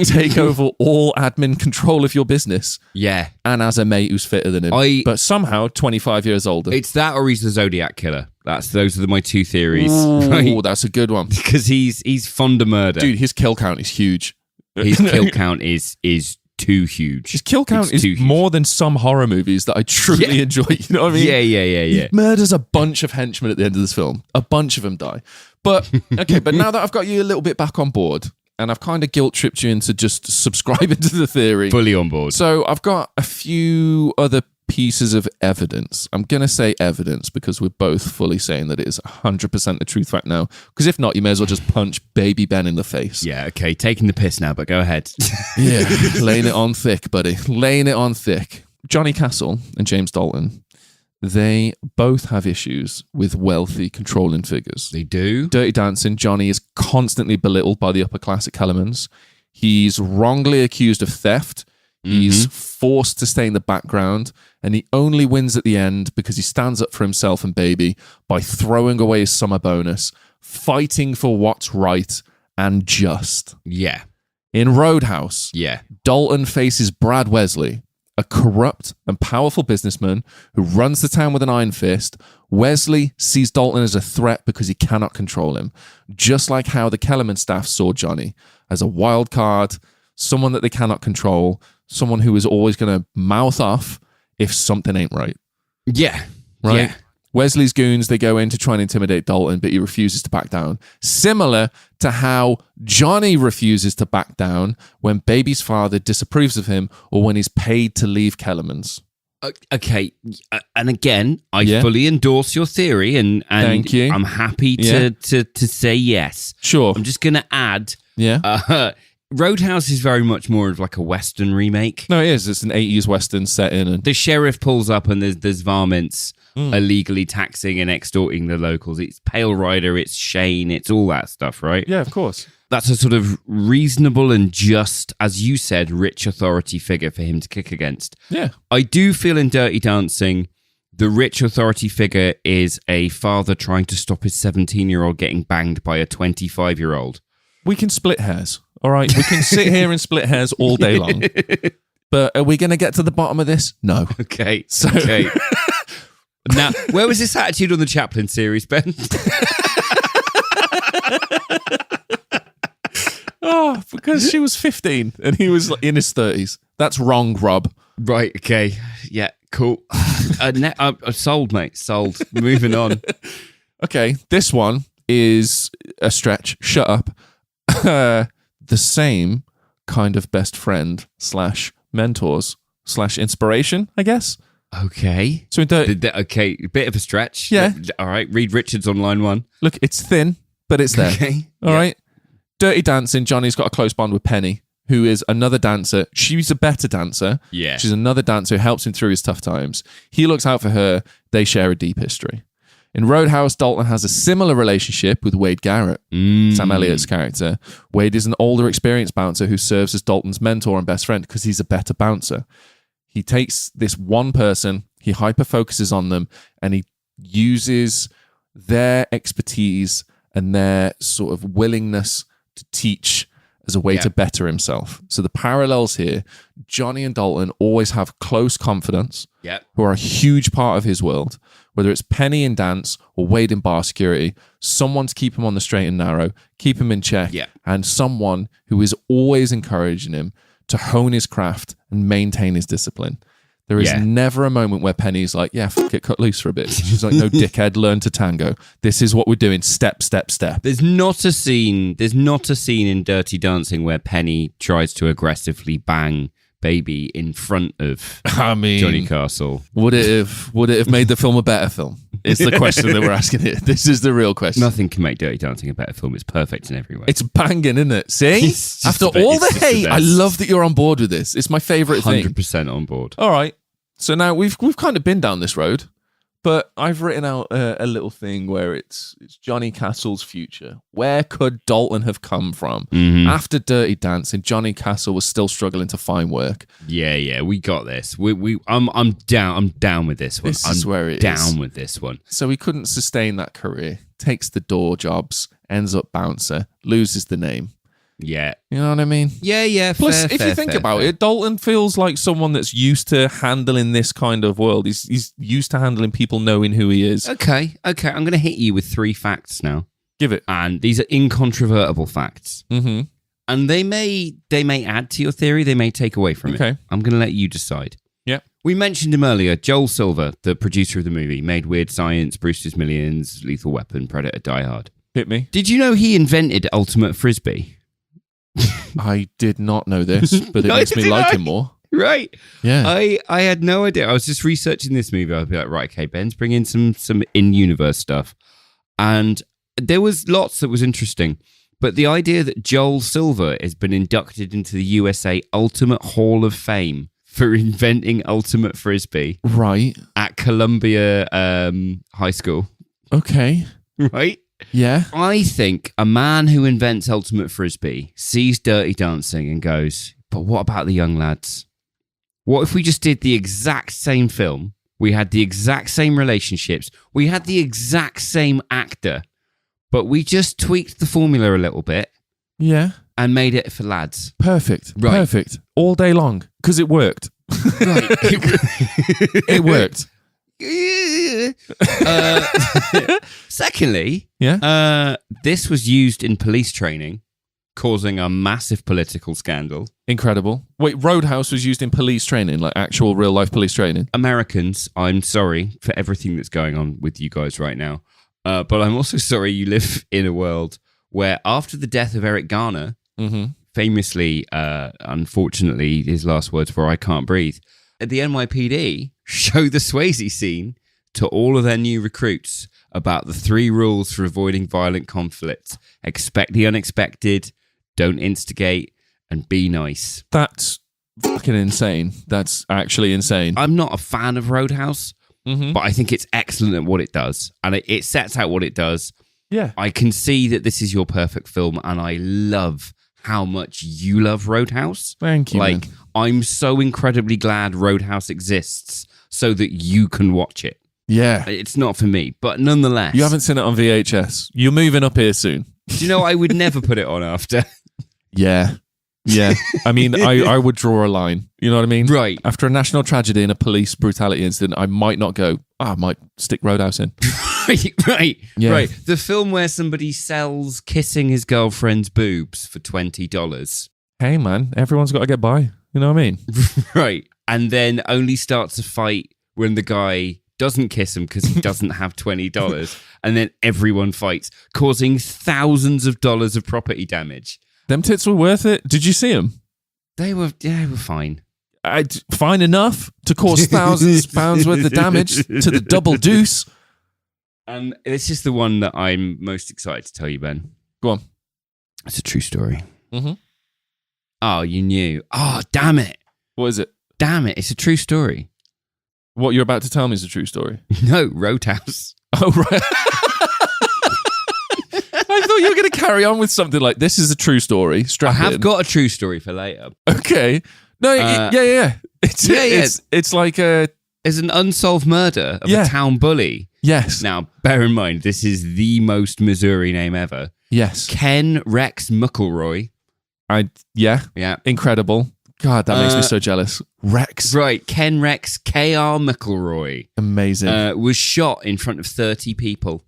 take over all admin control of your business. Yeah. And as a mate who's fitter than him. But somehow 25 years older. It's that or he's the Zodiac Killer. Those are my two theories. Oh, right? That's a good one. Because he's fond of murder. Dude, his kill count is huge. His kill count is too huge. His kill count is more than some horror movies that I truly enjoy. You know what I mean? Yeah. He murders a bunch of henchmen at the end of this film. A bunch of them die. But now that I've got you a little bit back on board, and I've kind of guilt-tripped you into just subscribing to the theory. Fully on board. So I've got a few other pieces of evidence. I'm going to say evidence because we're both fully saying that it is 100% the truth right now. Because if not, you may as well just punch baby Ben in the face. Yeah, okay. Taking the piss now, but go ahead. Yeah, laying it on thick, buddy. Laying it on thick. Johnny Castle and James Dalton, they both have issues with wealthy, controlling figures. They do. Dirty Dancing, Johnny is constantly belittled by the upper class at Kellerman's. He's wrongly accused of theft. He's forced to stay in the background, and he only wins at the end because he stands up for himself and baby by throwing away his summer bonus, fighting for what's right and just. Yeah. In Roadhouse, Dalton faces Brad Wesley, a corrupt and powerful businessman who runs the town with an iron fist. Wesley sees Dalton as a threat because he cannot control him, just like how the Kellerman staff saw Johnny as a wild card, someone that they cannot control, someone who is always going to mouth off if something ain't right. Yeah. Right? Yeah. Wesley's goons, they go in to try and intimidate Dalton, but he refuses to back down. Similar to how Johnny refuses to back down when baby's father disapproves of him or when he's paid to leave Kellerman's. Okay. And again, I fully endorse your theory and Thank you. I'm happy to say yes. Sure. I'm just going to add... Roadhouse is very much more of like a Western remake. No, it is. It's an 80s Western setting. And the sheriff pulls up and there's varmints illegally taxing and extorting the locals. It's Pale Rider, it's Shane, it's all that stuff, right? Yeah, of course. That's a sort of reasonable and just, as you said, rich authority figure for him to kick against. Yeah. I do feel in Dirty Dancing, the rich authority figure is a father trying to stop his 17-year-old getting banged by a 25-year-old. We can split hairs. All right, we can sit here and split hairs all day long. But are we going to get to the bottom of this? No. Okay. Now, where was this attitude on the Chaplin series, Ben? Oh, because she was 15 and he was in his 30s. That's wrong, Rob. Right, okay. Yeah, cool. Sold, mate. Sold. Moving on. Okay, this one is a stretch. Shut up. The same kind of best friend / mentors / inspiration, I guess. Okay. So okay, bit of a stretch. Yeah. All right, Reed Richards on line 1. Look, it's thin, but it's there. Okay. All right. Dirty Dancing, Johnny's got a close bond with Penny, who is another dancer. She's a better dancer. Yeah. She's another dancer who helps him through his tough times. He looks out for her. They share a deep history. In Roadhouse, Dalton has a similar relationship with Wade Garrett, Sam Elliott's character. Wade is an older, experienced bouncer who serves as Dalton's mentor and best friend because he's a better bouncer. He takes this one person, he hyper-focuses on them, and he uses their expertise and their sort of willingness to teach as a way to better himself. So the parallels here, Johnny and Dalton always have close confidants who are a huge part of his world. Whether it's Penny in dance or Wade in bar security, someone to keep him on the straight and narrow, keep him in check, and someone who is always encouraging him to hone his craft and maintain his discipline. There is never a moment where Penny's like, yeah, fuck it, cut loose for a bit. She's like, no, dickhead, learn to tango. This is what we're doing, step, step, step. There's not a scene in Dirty Dancing where Penny tries to aggressively bang Baby in front of Johnny Castle. Would it have made the film a better film? It's the question that we're asking here. This is the real question. Nothing can make Dirty Dancing a better film. It's perfect in every way. It's banging, isn't it? See? After all the hate, I love that you're on board with this. It's my favourite thing. 100% on board. All right. So now we've kind of been down this road, but I've written out a little thing where it's Johnny Castle's future. Where could Dalton have come from? After Dirty Dancing, Johnny Castle was still struggling to find work. Yeah, we got this. I'm down with this one. This is where it is. Down with this one. So he couldn't sustain that career. Takes the door jobs, ends up bouncer, loses the name. Yeah. You know what I mean? Yeah. Plus, if you think about it, Dalton feels like someone that's used to handling this kind of world. He's used to handling people knowing who he is. Okay. I'm going to hit you with 3 facts now. Give it. And these are incontrovertible facts. Mm-hmm. And they may add to your theory. They may take away from it. I'm going to let you decide. Yeah. We mentioned him earlier. Joel Silver, the producer of the movie, made Weird Science, Brewster's Millions, Lethal Weapon, Predator, Die Hard. Hit me. Did you know he invented Ultimate Frisbee? I did not know this, but it makes me like him more. Right. Yeah. I had no idea. I was just researching this movie. I'd be like, right, okay, Ben's bringing some in-universe stuff. And there was lots that was interesting. But the idea that Joel Silver has been inducted into the USA Ultimate Hall of Fame for inventing Ultimate Frisbee. Right. At Columbia High School. Okay. Right? Yeah. I think a man who invents Ultimate Frisbee sees Dirty Dancing and goes, but what about the young lads? What if we just did the exact same film? We had the exact same relationships. We had the exact same actor, but we just tweaked the formula a little bit. Yeah. And made it for lads. Perfect. Right. Perfect. All day long. Because it worked. Right. It worked. Secondly, this was used in police training, causing a massive political scandal. Incredible. Wait, Roadhouse was used in police training, like actual real life police training? Americans, I'm sorry for everything that's going on with you guys right now, but I'm also sorry you live in a world where after the death of Eric Garner, famously, unfortunately, his last words were, "I can't breathe," the NYPD show the Swayze scene to all of their new recruits about the 3 rules for avoiding violent conflict. Expect the unexpected, don't instigate, and be nice. That's fucking insane. That's actually insane. I'm not a fan of Roadhouse, but I think it's excellent at what it does. And it sets out what it does. Yeah. I can see that this is your perfect film, and I love how much you love Roadhouse. Thank you, man. I'm so incredibly glad Roadhouse exists so that you can watch it. Yeah. It's not for me, but nonetheless. You haven't seen it on VHS. You're moving up here soon. Do you know, I would never put it on after. Yeah. I mean, I would draw a line. You know what I mean? Right. After a national tragedy and a police brutality incident, I might not go, I might stick Roadhouse in. Right. Yeah. Right. The film where somebody sells kissing his girlfriend's boobs for $20. Hey, man, everyone's got to get by. You know what I mean? Right. And then only starts a fight when the guy doesn't kiss him because he doesn't have $20. And then everyone fights, causing thousands of dollars of property damage. Them tits were worth it. Did you see them? They were fine. Fine enough to cause thousands of pounds worth of damage to the double deuce. And this is the one that I'm most excited to tell you, Ben. Go on. It's a true story. Mm-hmm. Oh, you knew. Oh, damn it. What is it? Damn it. It's a true story. What you're about to tell me is a true story. No, Roadhouse. Oh, right. I thought you were going to carry on with something like, this is a true story. I have got a true story for later. Okay. No, yeah. It's like a... It's an unsolved murder of a town bully. Yes. Now, bear in mind, this is the most Missouri name ever. Yes. Ken Rex McElroy. Yeah. Incredible. God, that makes me so jealous. Rex. Right. Ken Rex K.R. McElroy. Amazing. Was shot in front of 30 people,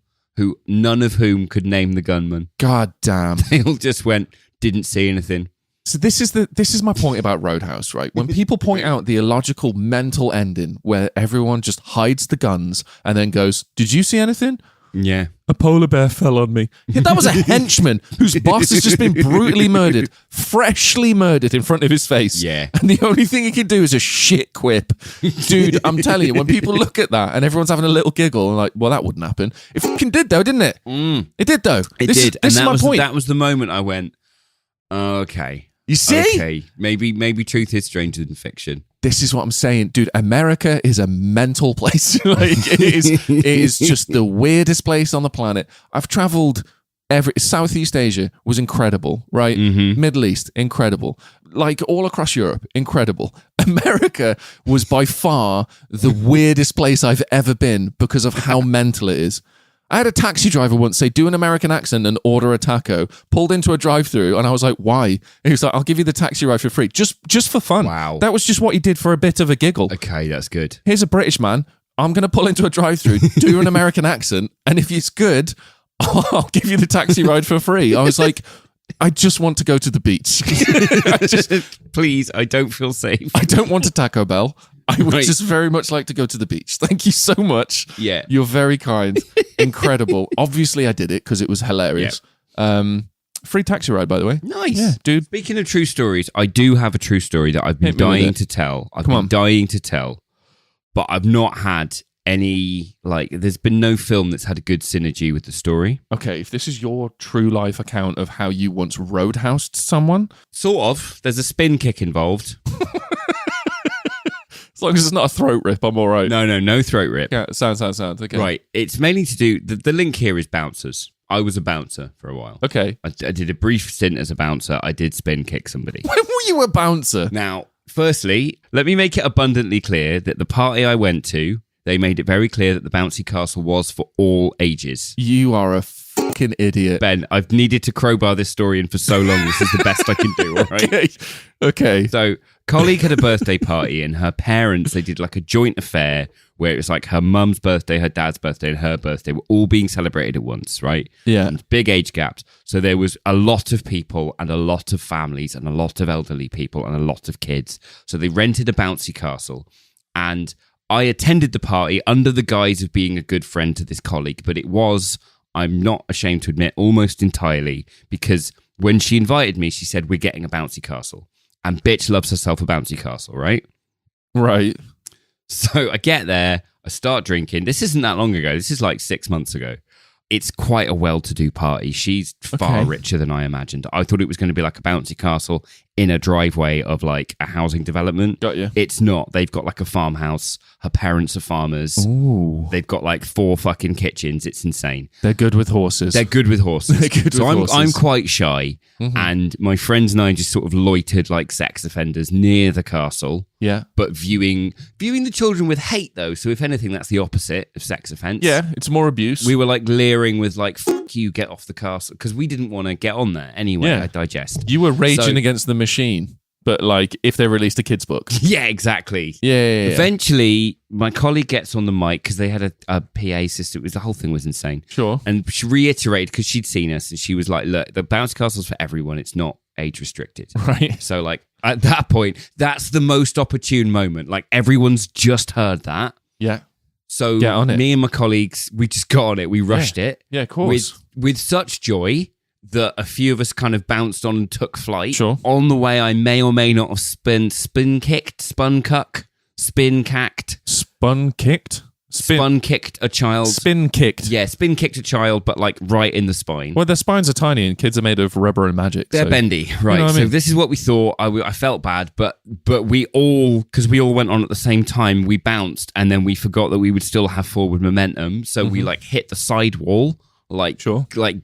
none of whom could name the gunman. God damn. They all just went, didn't see anything. So this is my point about Roadhouse, right? When people point out the illogical mental ending where everyone just hides the guns and then goes, "Did you see anything?" Yeah. A polar bear fell on me. Yeah, that was a henchman whose boss has just been brutally murdered, freshly murdered in front of his face. Yeah. And the only thing he can do is a shit quip. Dude, I'm telling you, when people look at that and everyone's having a little giggle and like, well, that wouldn't happen. It fucking did though, didn't it? It did though. This is my point. That was the moment I went, okay. You see? Okay, maybe truth is stranger than fiction. This is what I'm saying, dude. America is a mental place. Like it is just the weirdest place on the planet. I've traveled Southeast Asia was incredible, right? Middle East, incredible. Like all across Europe, incredible. America was by far the weirdest place I've ever been because of how mental it is. I had a taxi driver once say, do an American accent and order a taco, pulled into a drive-thru, and I was like, why? And he was like, I'll give you the taxi ride for free, just for fun. Wow. That was just what he did for a bit of a giggle. Okay, that's good. Here's a British man. I'm going to pull into a drive-thru, do an American accent, and if it's good, I'll give you the taxi ride for free. I was like, I just want to go to the beach. Please, I don't feel safe. I don't want a Taco Bell. I would just very much like to go to the beach. Thank you so much. Yeah. You're very kind. Incredible. Obviously, I did it because it was hilarious. Free taxi ride, by the way. Nice. Yeah, dude. Speaking of true stories, I do have a true story that I've been dying to tell. I've been dying to tell, but I've not had any, there's been no film that's had a good synergy with the story. Okay, if this is your true life account of how you once roadhoused someone. Sort of. There's a spin kick involved. As long as it's not a throat rip, I'm all right. No throat rip. Yeah, sounds. Okay. Right. It's mainly to do, the link here is bouncers. I was a bouncer for a while. Okay. I did a brief stint as a bouncer. I did spin kick somebody. When were you a bouncer? Now, firstly, let me make it abundantly clear that the party I went to, they made it very clear that the bouncy castle was for all ages. You are a fucking idiot. Ben, I've needed to crowbar this story in for so long. This is the best I can do, all right? Okay. So, colleague had a birthday party and her parents, they did like a joint affair where it was like her mum's birthday, her dad's birthday, and her birthday were all being celebrated at once, right? Yeah. And big age gaps. So there was a lot of people and a lot of families and a lot of elderly people and a lot of kids. So they rented a bouncy castle and I attended the party under the guise of being a good friend to this colleague, but it was, I'm not ashamed to admit, almost entirely because when she invited me, she said, we're getting a bouncy castle. And bitch loves herself a bouncy castle, right? Right. So I get there, I start drinking. This isn't that long ago. This is like 6 months ago. It's quite a well-to-do party. She's far richer than I imagined. I thought it was going to be like a bouncy castle in a driveway of like a housing development. Got you. It's not. They've got like a farmhouse. Her parents are farmers. Ooh. They've got like 4 fucking kitchens. It's insane. They're good with horses. They're good with horses. horses. I'm quite shy. Mm-hmm. And my friends and I just sort of loitered like sex offenders near the castle. Yeah. But viewing the children with hate, though. So if anything, that's the opposite of sex offence. Yeah, it's more abuse. We were like leering with like, fuck you, get off the castle. Because we didn't want to get on there anyway, Yeah. I digest. You were raging against the machine, but like if they released a kid's book. Yeah, exactly. Yeah. Eventually, my colleague gets on the mic because they had a PA system. The whole thing was insane. Sure. And she reiterated because she'd seen us and she was like, look, the bouncy castle's for everyone. It's not age restricted. Right. So like at that point, that's the most opportune moment. Like everyone's just heard that. Yeah. So Get on it. me and my colleagues, we just got on it. We rushed it. Yeah, of course. With such joy that a few of us kind of bounced on and took flight. Sure. On the way, I may or may not have spin kicked, spun cuck, spin cacked. Spun kicked? spin kicked a child. Spin kicked. Yeah, spin kicked a child, but like right in the spine. Well, their spines are tiny and kids are made of rubber and magic. They're bendy, right? You know what I mean? So this is what we thought. I felt bad, but we all, because we all went on at the same time, we bounced and then we forgot that we would still have forward momentum. So we like hit the side wall, like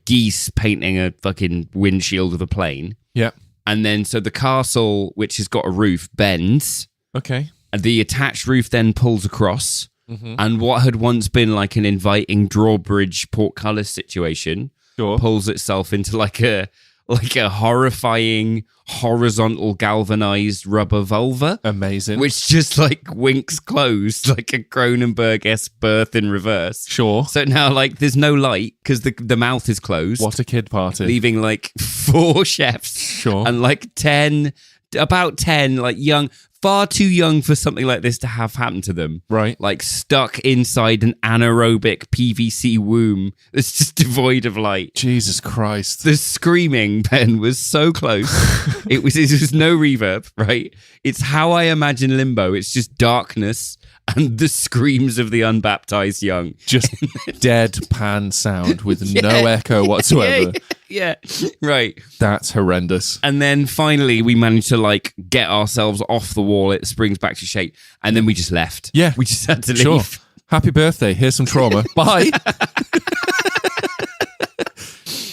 geese painting a fucking windshield of a plane. Yeah. And then so the castle, which has got a roof, bends. Okay. And the attached roof then pulls across. And what had once been like an inviting drawbridge portcullis situation pulls itself into like a horrifying horizontal galvanized rubber vulva. Amazing. Which just like winks closed like a Cronenberg-esque birth in reverse. Sure. So now like there's no light because the mouth is closed. What a kid party. Leaving like 4 chefs. Sure. And like 10 like young, far too young for something like this to have happened to them. Right. Like stuck inside an anaerobic PVC womb that's just devoid of light. Jesus Christ. The screaming, Ben, was so close. It was no reverb, right? It's how I imagine Limbo. It's just darkness and the screams of the unbaptized young. Just deadpan sound with no echo whatsoever. Yeah, right. That's horrendous. And then finally we managed to like get ourselves off the wall. It springs back to shape. And then we just left. Yeah. We just had to leave. Sure. Happy birthday. Here's some trauma. Bye.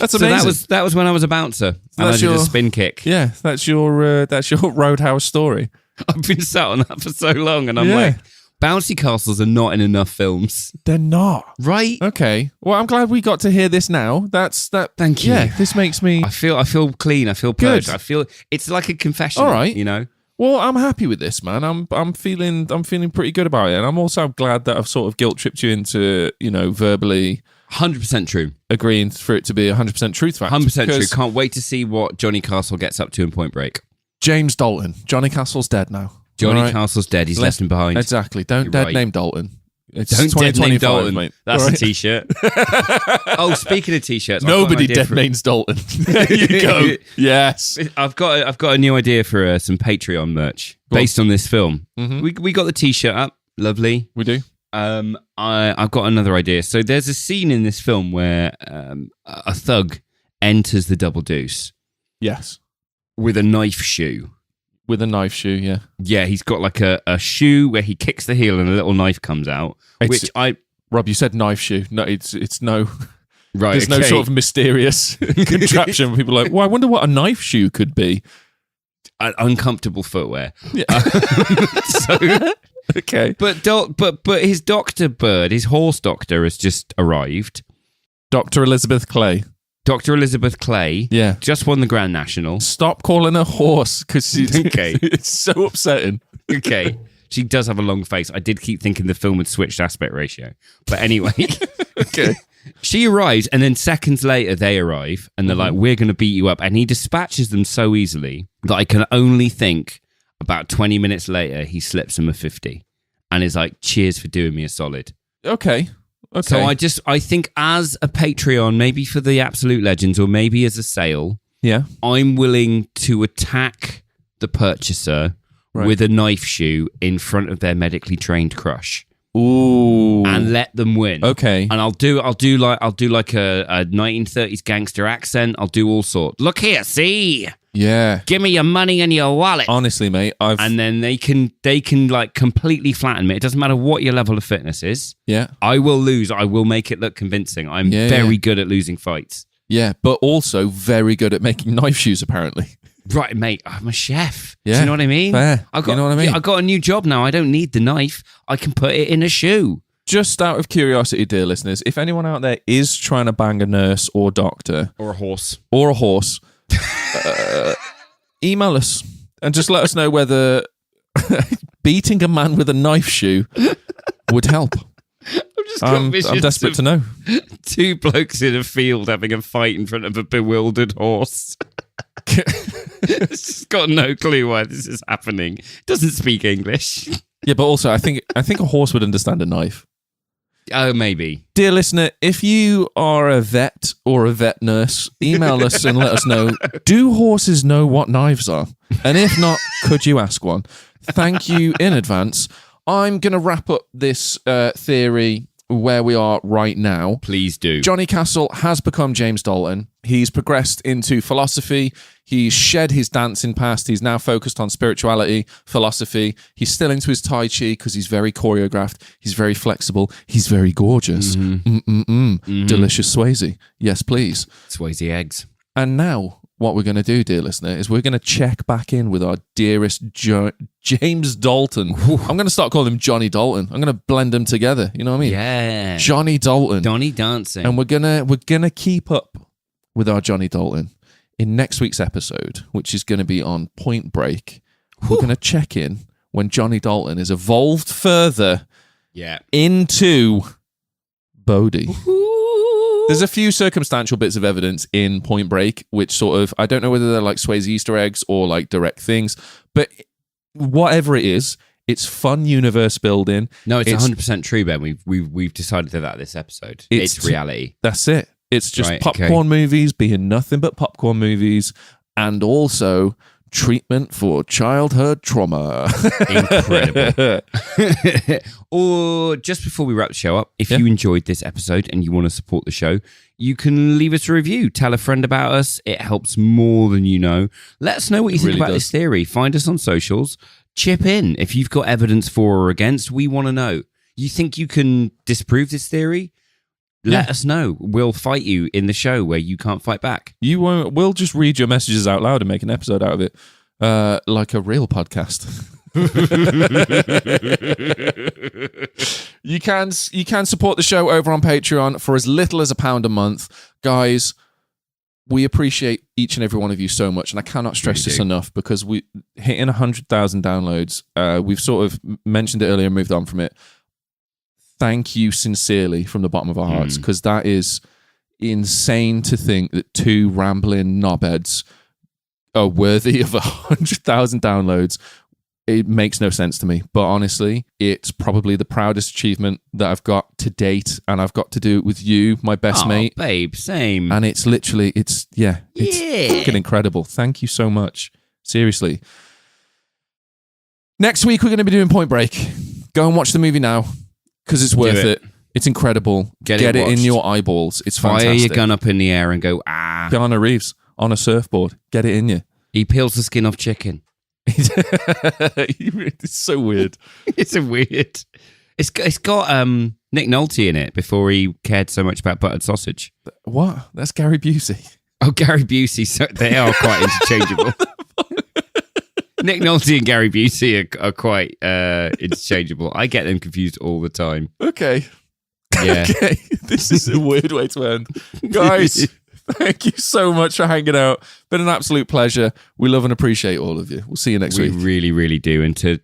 That's amazing. So that was when I was a bouncer. And I did a spin kick. Yeah, that's your Roadhouse story. I've been sat on that for so long and I'm like, bouncy castles are not in enough films. They're not. Right? Okay. Well, I'm glad we got to hear this now. Thank you. Yeah, this makes me... I feel clean. I feel purged. Good. I feel it's like a confession. All right. You know? Well, I'm happy with this, man. I'm feeling pretty good about it. And I'm also glad that I've sort of guilt tripped you into, verbally 100% true. Agreeing for it to be 100% truth fact. 100% true. Can't wait to see what Johnny Castle gets up to in Point Break. James Dalton. Johnny Castle's dead now. Johnny Castle's dead. He's left him behind. Exactly. Don't dead name Dalton. It's Don't dead name 2025, Dalton. mate. That's a t-shirt. Oh, speaking of t-shirts, nobody dead names Dalton. There you go. Yes. I've got a new idea for some Patreon merch based on this film. Mm-hmm. We got the t-shirt up. Lovely. We do. I've got another idea. So there's a scene in this film where a thug enters the Double Deuce. Yes. With a knife shoe. With a knife shoe, yeah. Yeah, he's got like a shoe where he kicks the heel and a little knife comes out. Rob, you said knife shoe. No, it's no... Right, there's no sort of mysterious contraption where people are like, well, I wonder what a knife shoe could be. Uncomfortable footwear. Yeah. Okay. But his doctor bird, his horse doctor has just arrived. Dr. Elizabeth Clay. Dr. Elizabeth Clay, yeah, just won the Grand National. Stop calling her horse because okay. It's so upsetting. Okay, she does have a long face. I did keep thinking the film had switched aspect ratio, but anyway, okay. She arrives, and then seconds later they arrive, and they're like, "We're going to beat you up," and he dispatches them so easily that I can only think about 20 minutes later he slips him a 50, and is like, "Cheers for doing me a solid." Okay. Okay. So I think as a Patreon, maybe for the Absolute Legends or maybe as a sale, I'm willing to attack the purchaser with a knife shoe in front of their medically trained crush. Ooh. And let them win. Okay. And I'll do like a 1930s gangster accent. I'll do all sorts. Look here, see? Yeah. Give me your money and your wallet. Honestly, mate, and then they can like completely flatten me. It doesn't matter what your level of fitness is. Yeah. I will lose. I will make it look convincing. I'm very good at losing fights. Yeah, but also very good at making knife shoes, apparently. Right, mate. I'm a chef. Yeah. Do you know what I mean? Fair. You know what I mean? I got a new job now. I don't need the knife. I can put it in a shoe. Just out of curiosity, dear listeners, if anyone out there is trying to bang a nurse or doctor or a horse, email us and just let us know whether beating a man with a knife shoe would help. I'm desperate to know. 2 blokes in a field having a fight in front of a bewildered horse. It's just got no clue why this is happening. Doesn't speak English. Yeah, but also I think a horse would understand a knife. Oh, maybe. Dear listener, if you are a vet or a vet nurse, email us and let us know, do horses know what knives are? And if not, could you ask one? Thank you in advance. I'm going to wrap up this theory where we are right now. Please do. Johnny Castle has become James Dalton. He's progressed into philosophy. He's shed his dancing past. He's now focused on spirituality, philosophy. He's still into his Tai Chi because he's very choreographed. He's very flexible. He's very gorgeous. Delicious Swayze. Yes, please. Swayze eggs. And now what we're going to do, dear listener, is we're going to check back in with our dearest James Dalton. I'm going to start calling him Johnny Dalton. I'm going to blend them together. You know what I mean? Yeah. Johnny Dalton. Johnny dancing. And we're gonna keep up with our Johnny Dalton in next week's episode, which is going to be on Point Break. We're going to check in when Johnny Dalton is evolved further into Bodhi. There's a few circumstantial bits of evidence in Point Break, which sort of, I don't know whether they're like Swayze Easter eggs or like direct things, but whatever it is, it's fun universe building. No, it's 100% true, Ben. We've decided that this episode. It's reality. That's it. It's just popcorn movies being nothing but popcorn movies, and also treatment for childhood trauma. Incredible. Or just before we wrap the show up, if you enjoyed this episode and you want to support the show, you can leave us a review. Tell a friend about us. It helps more than you know. Let us know what you think about this theory. Find us on socials. Chip in. If you've got evidence for or against, we want to know. You think you can disprove this theory? Let us know. We'll fight you in the show where you can't fight back. You won't. We'll just read your messages out loud and make an episode out of it, like a real podcast. You can support the show over on Patreon for as little as £1 a month, guys. We appreciate each and every one of you so much, and I cannot stress this enough, because we hitting 100,000 downloads. We've sort of mentioned it earlier and moved on from it. Thank you sincerely from the bottom of our hearts, because that is insane to think that two rambling knobheads are worthy of 100,000 downloads. It makes no sense to me, but honestly, it's probably the proudest achievement that I've got to date, and I've got to do it with you, my best mate. Babe, same. And it's literally, it's fucking incredible. Thank you so much. Seriously. Next week, we're going to be doing Point Break. Go and watch the movie now, because it's worth it. It's incredible. Get it in your eyeballs. It's fantastic. Fire your gun up in the air and go, ah. Keanu Reeves on a surfboard. Get it in you. He peels the skin off chicken. It's so weird. It's a weird. It's got Nick Nolte in it before he cared so much about buttered sausage. What? That's Gary Busey. Oh, Gary Busey. So they are quite interchangeable. Nick Nolte and Gary Busey are quite interchangeable. I get them confused all the time. Okay. Yeah. Okay. This is a weird way to end. Guys, thank you so much for hanging out. Been an absolute pleasure. We love and appreciate all of you. We'll see you next week. We really, really do. And to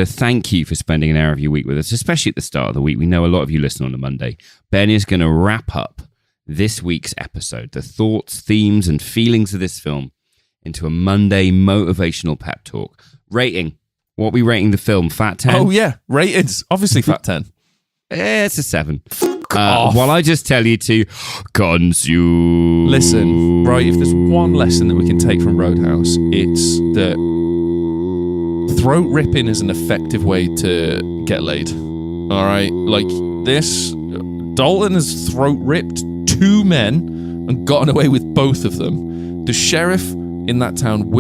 thank you for spending an hour of your week with us, especially at the start of the week. We know a lot of you listen on a Monday. Ben is going to wrap up this week's episode, the thoughts, themes, and feelings of this film, into a Monday motivational pep talk. Rating. What are we rating the film? Fat 10? Oh, yeah. Ratings. Obviously, Fat 10. It's a 7. While I just tell you to consume. Listen, right, if there's one lesson that we can take from Roadhouse, it's that throat ripping is an effective way to get laid. All right? Like this, Dalton has throat ripped 2 men and gotten away with both of them. The sheriff in that town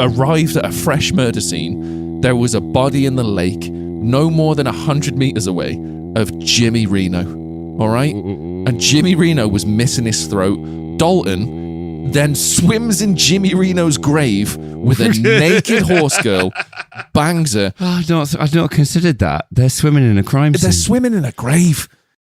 arrived at a fresh murder scene. There was a body in the lake no more than 100 meters away of Jimmy Reno. All right? And Jimmy Reno was missing his throat. Dalton then swims in Jimmy Reno's grave with a naked horse girl, bangs her. Oh, I've not considered that. They're swimming in a crime scene. They're swimming in a grave.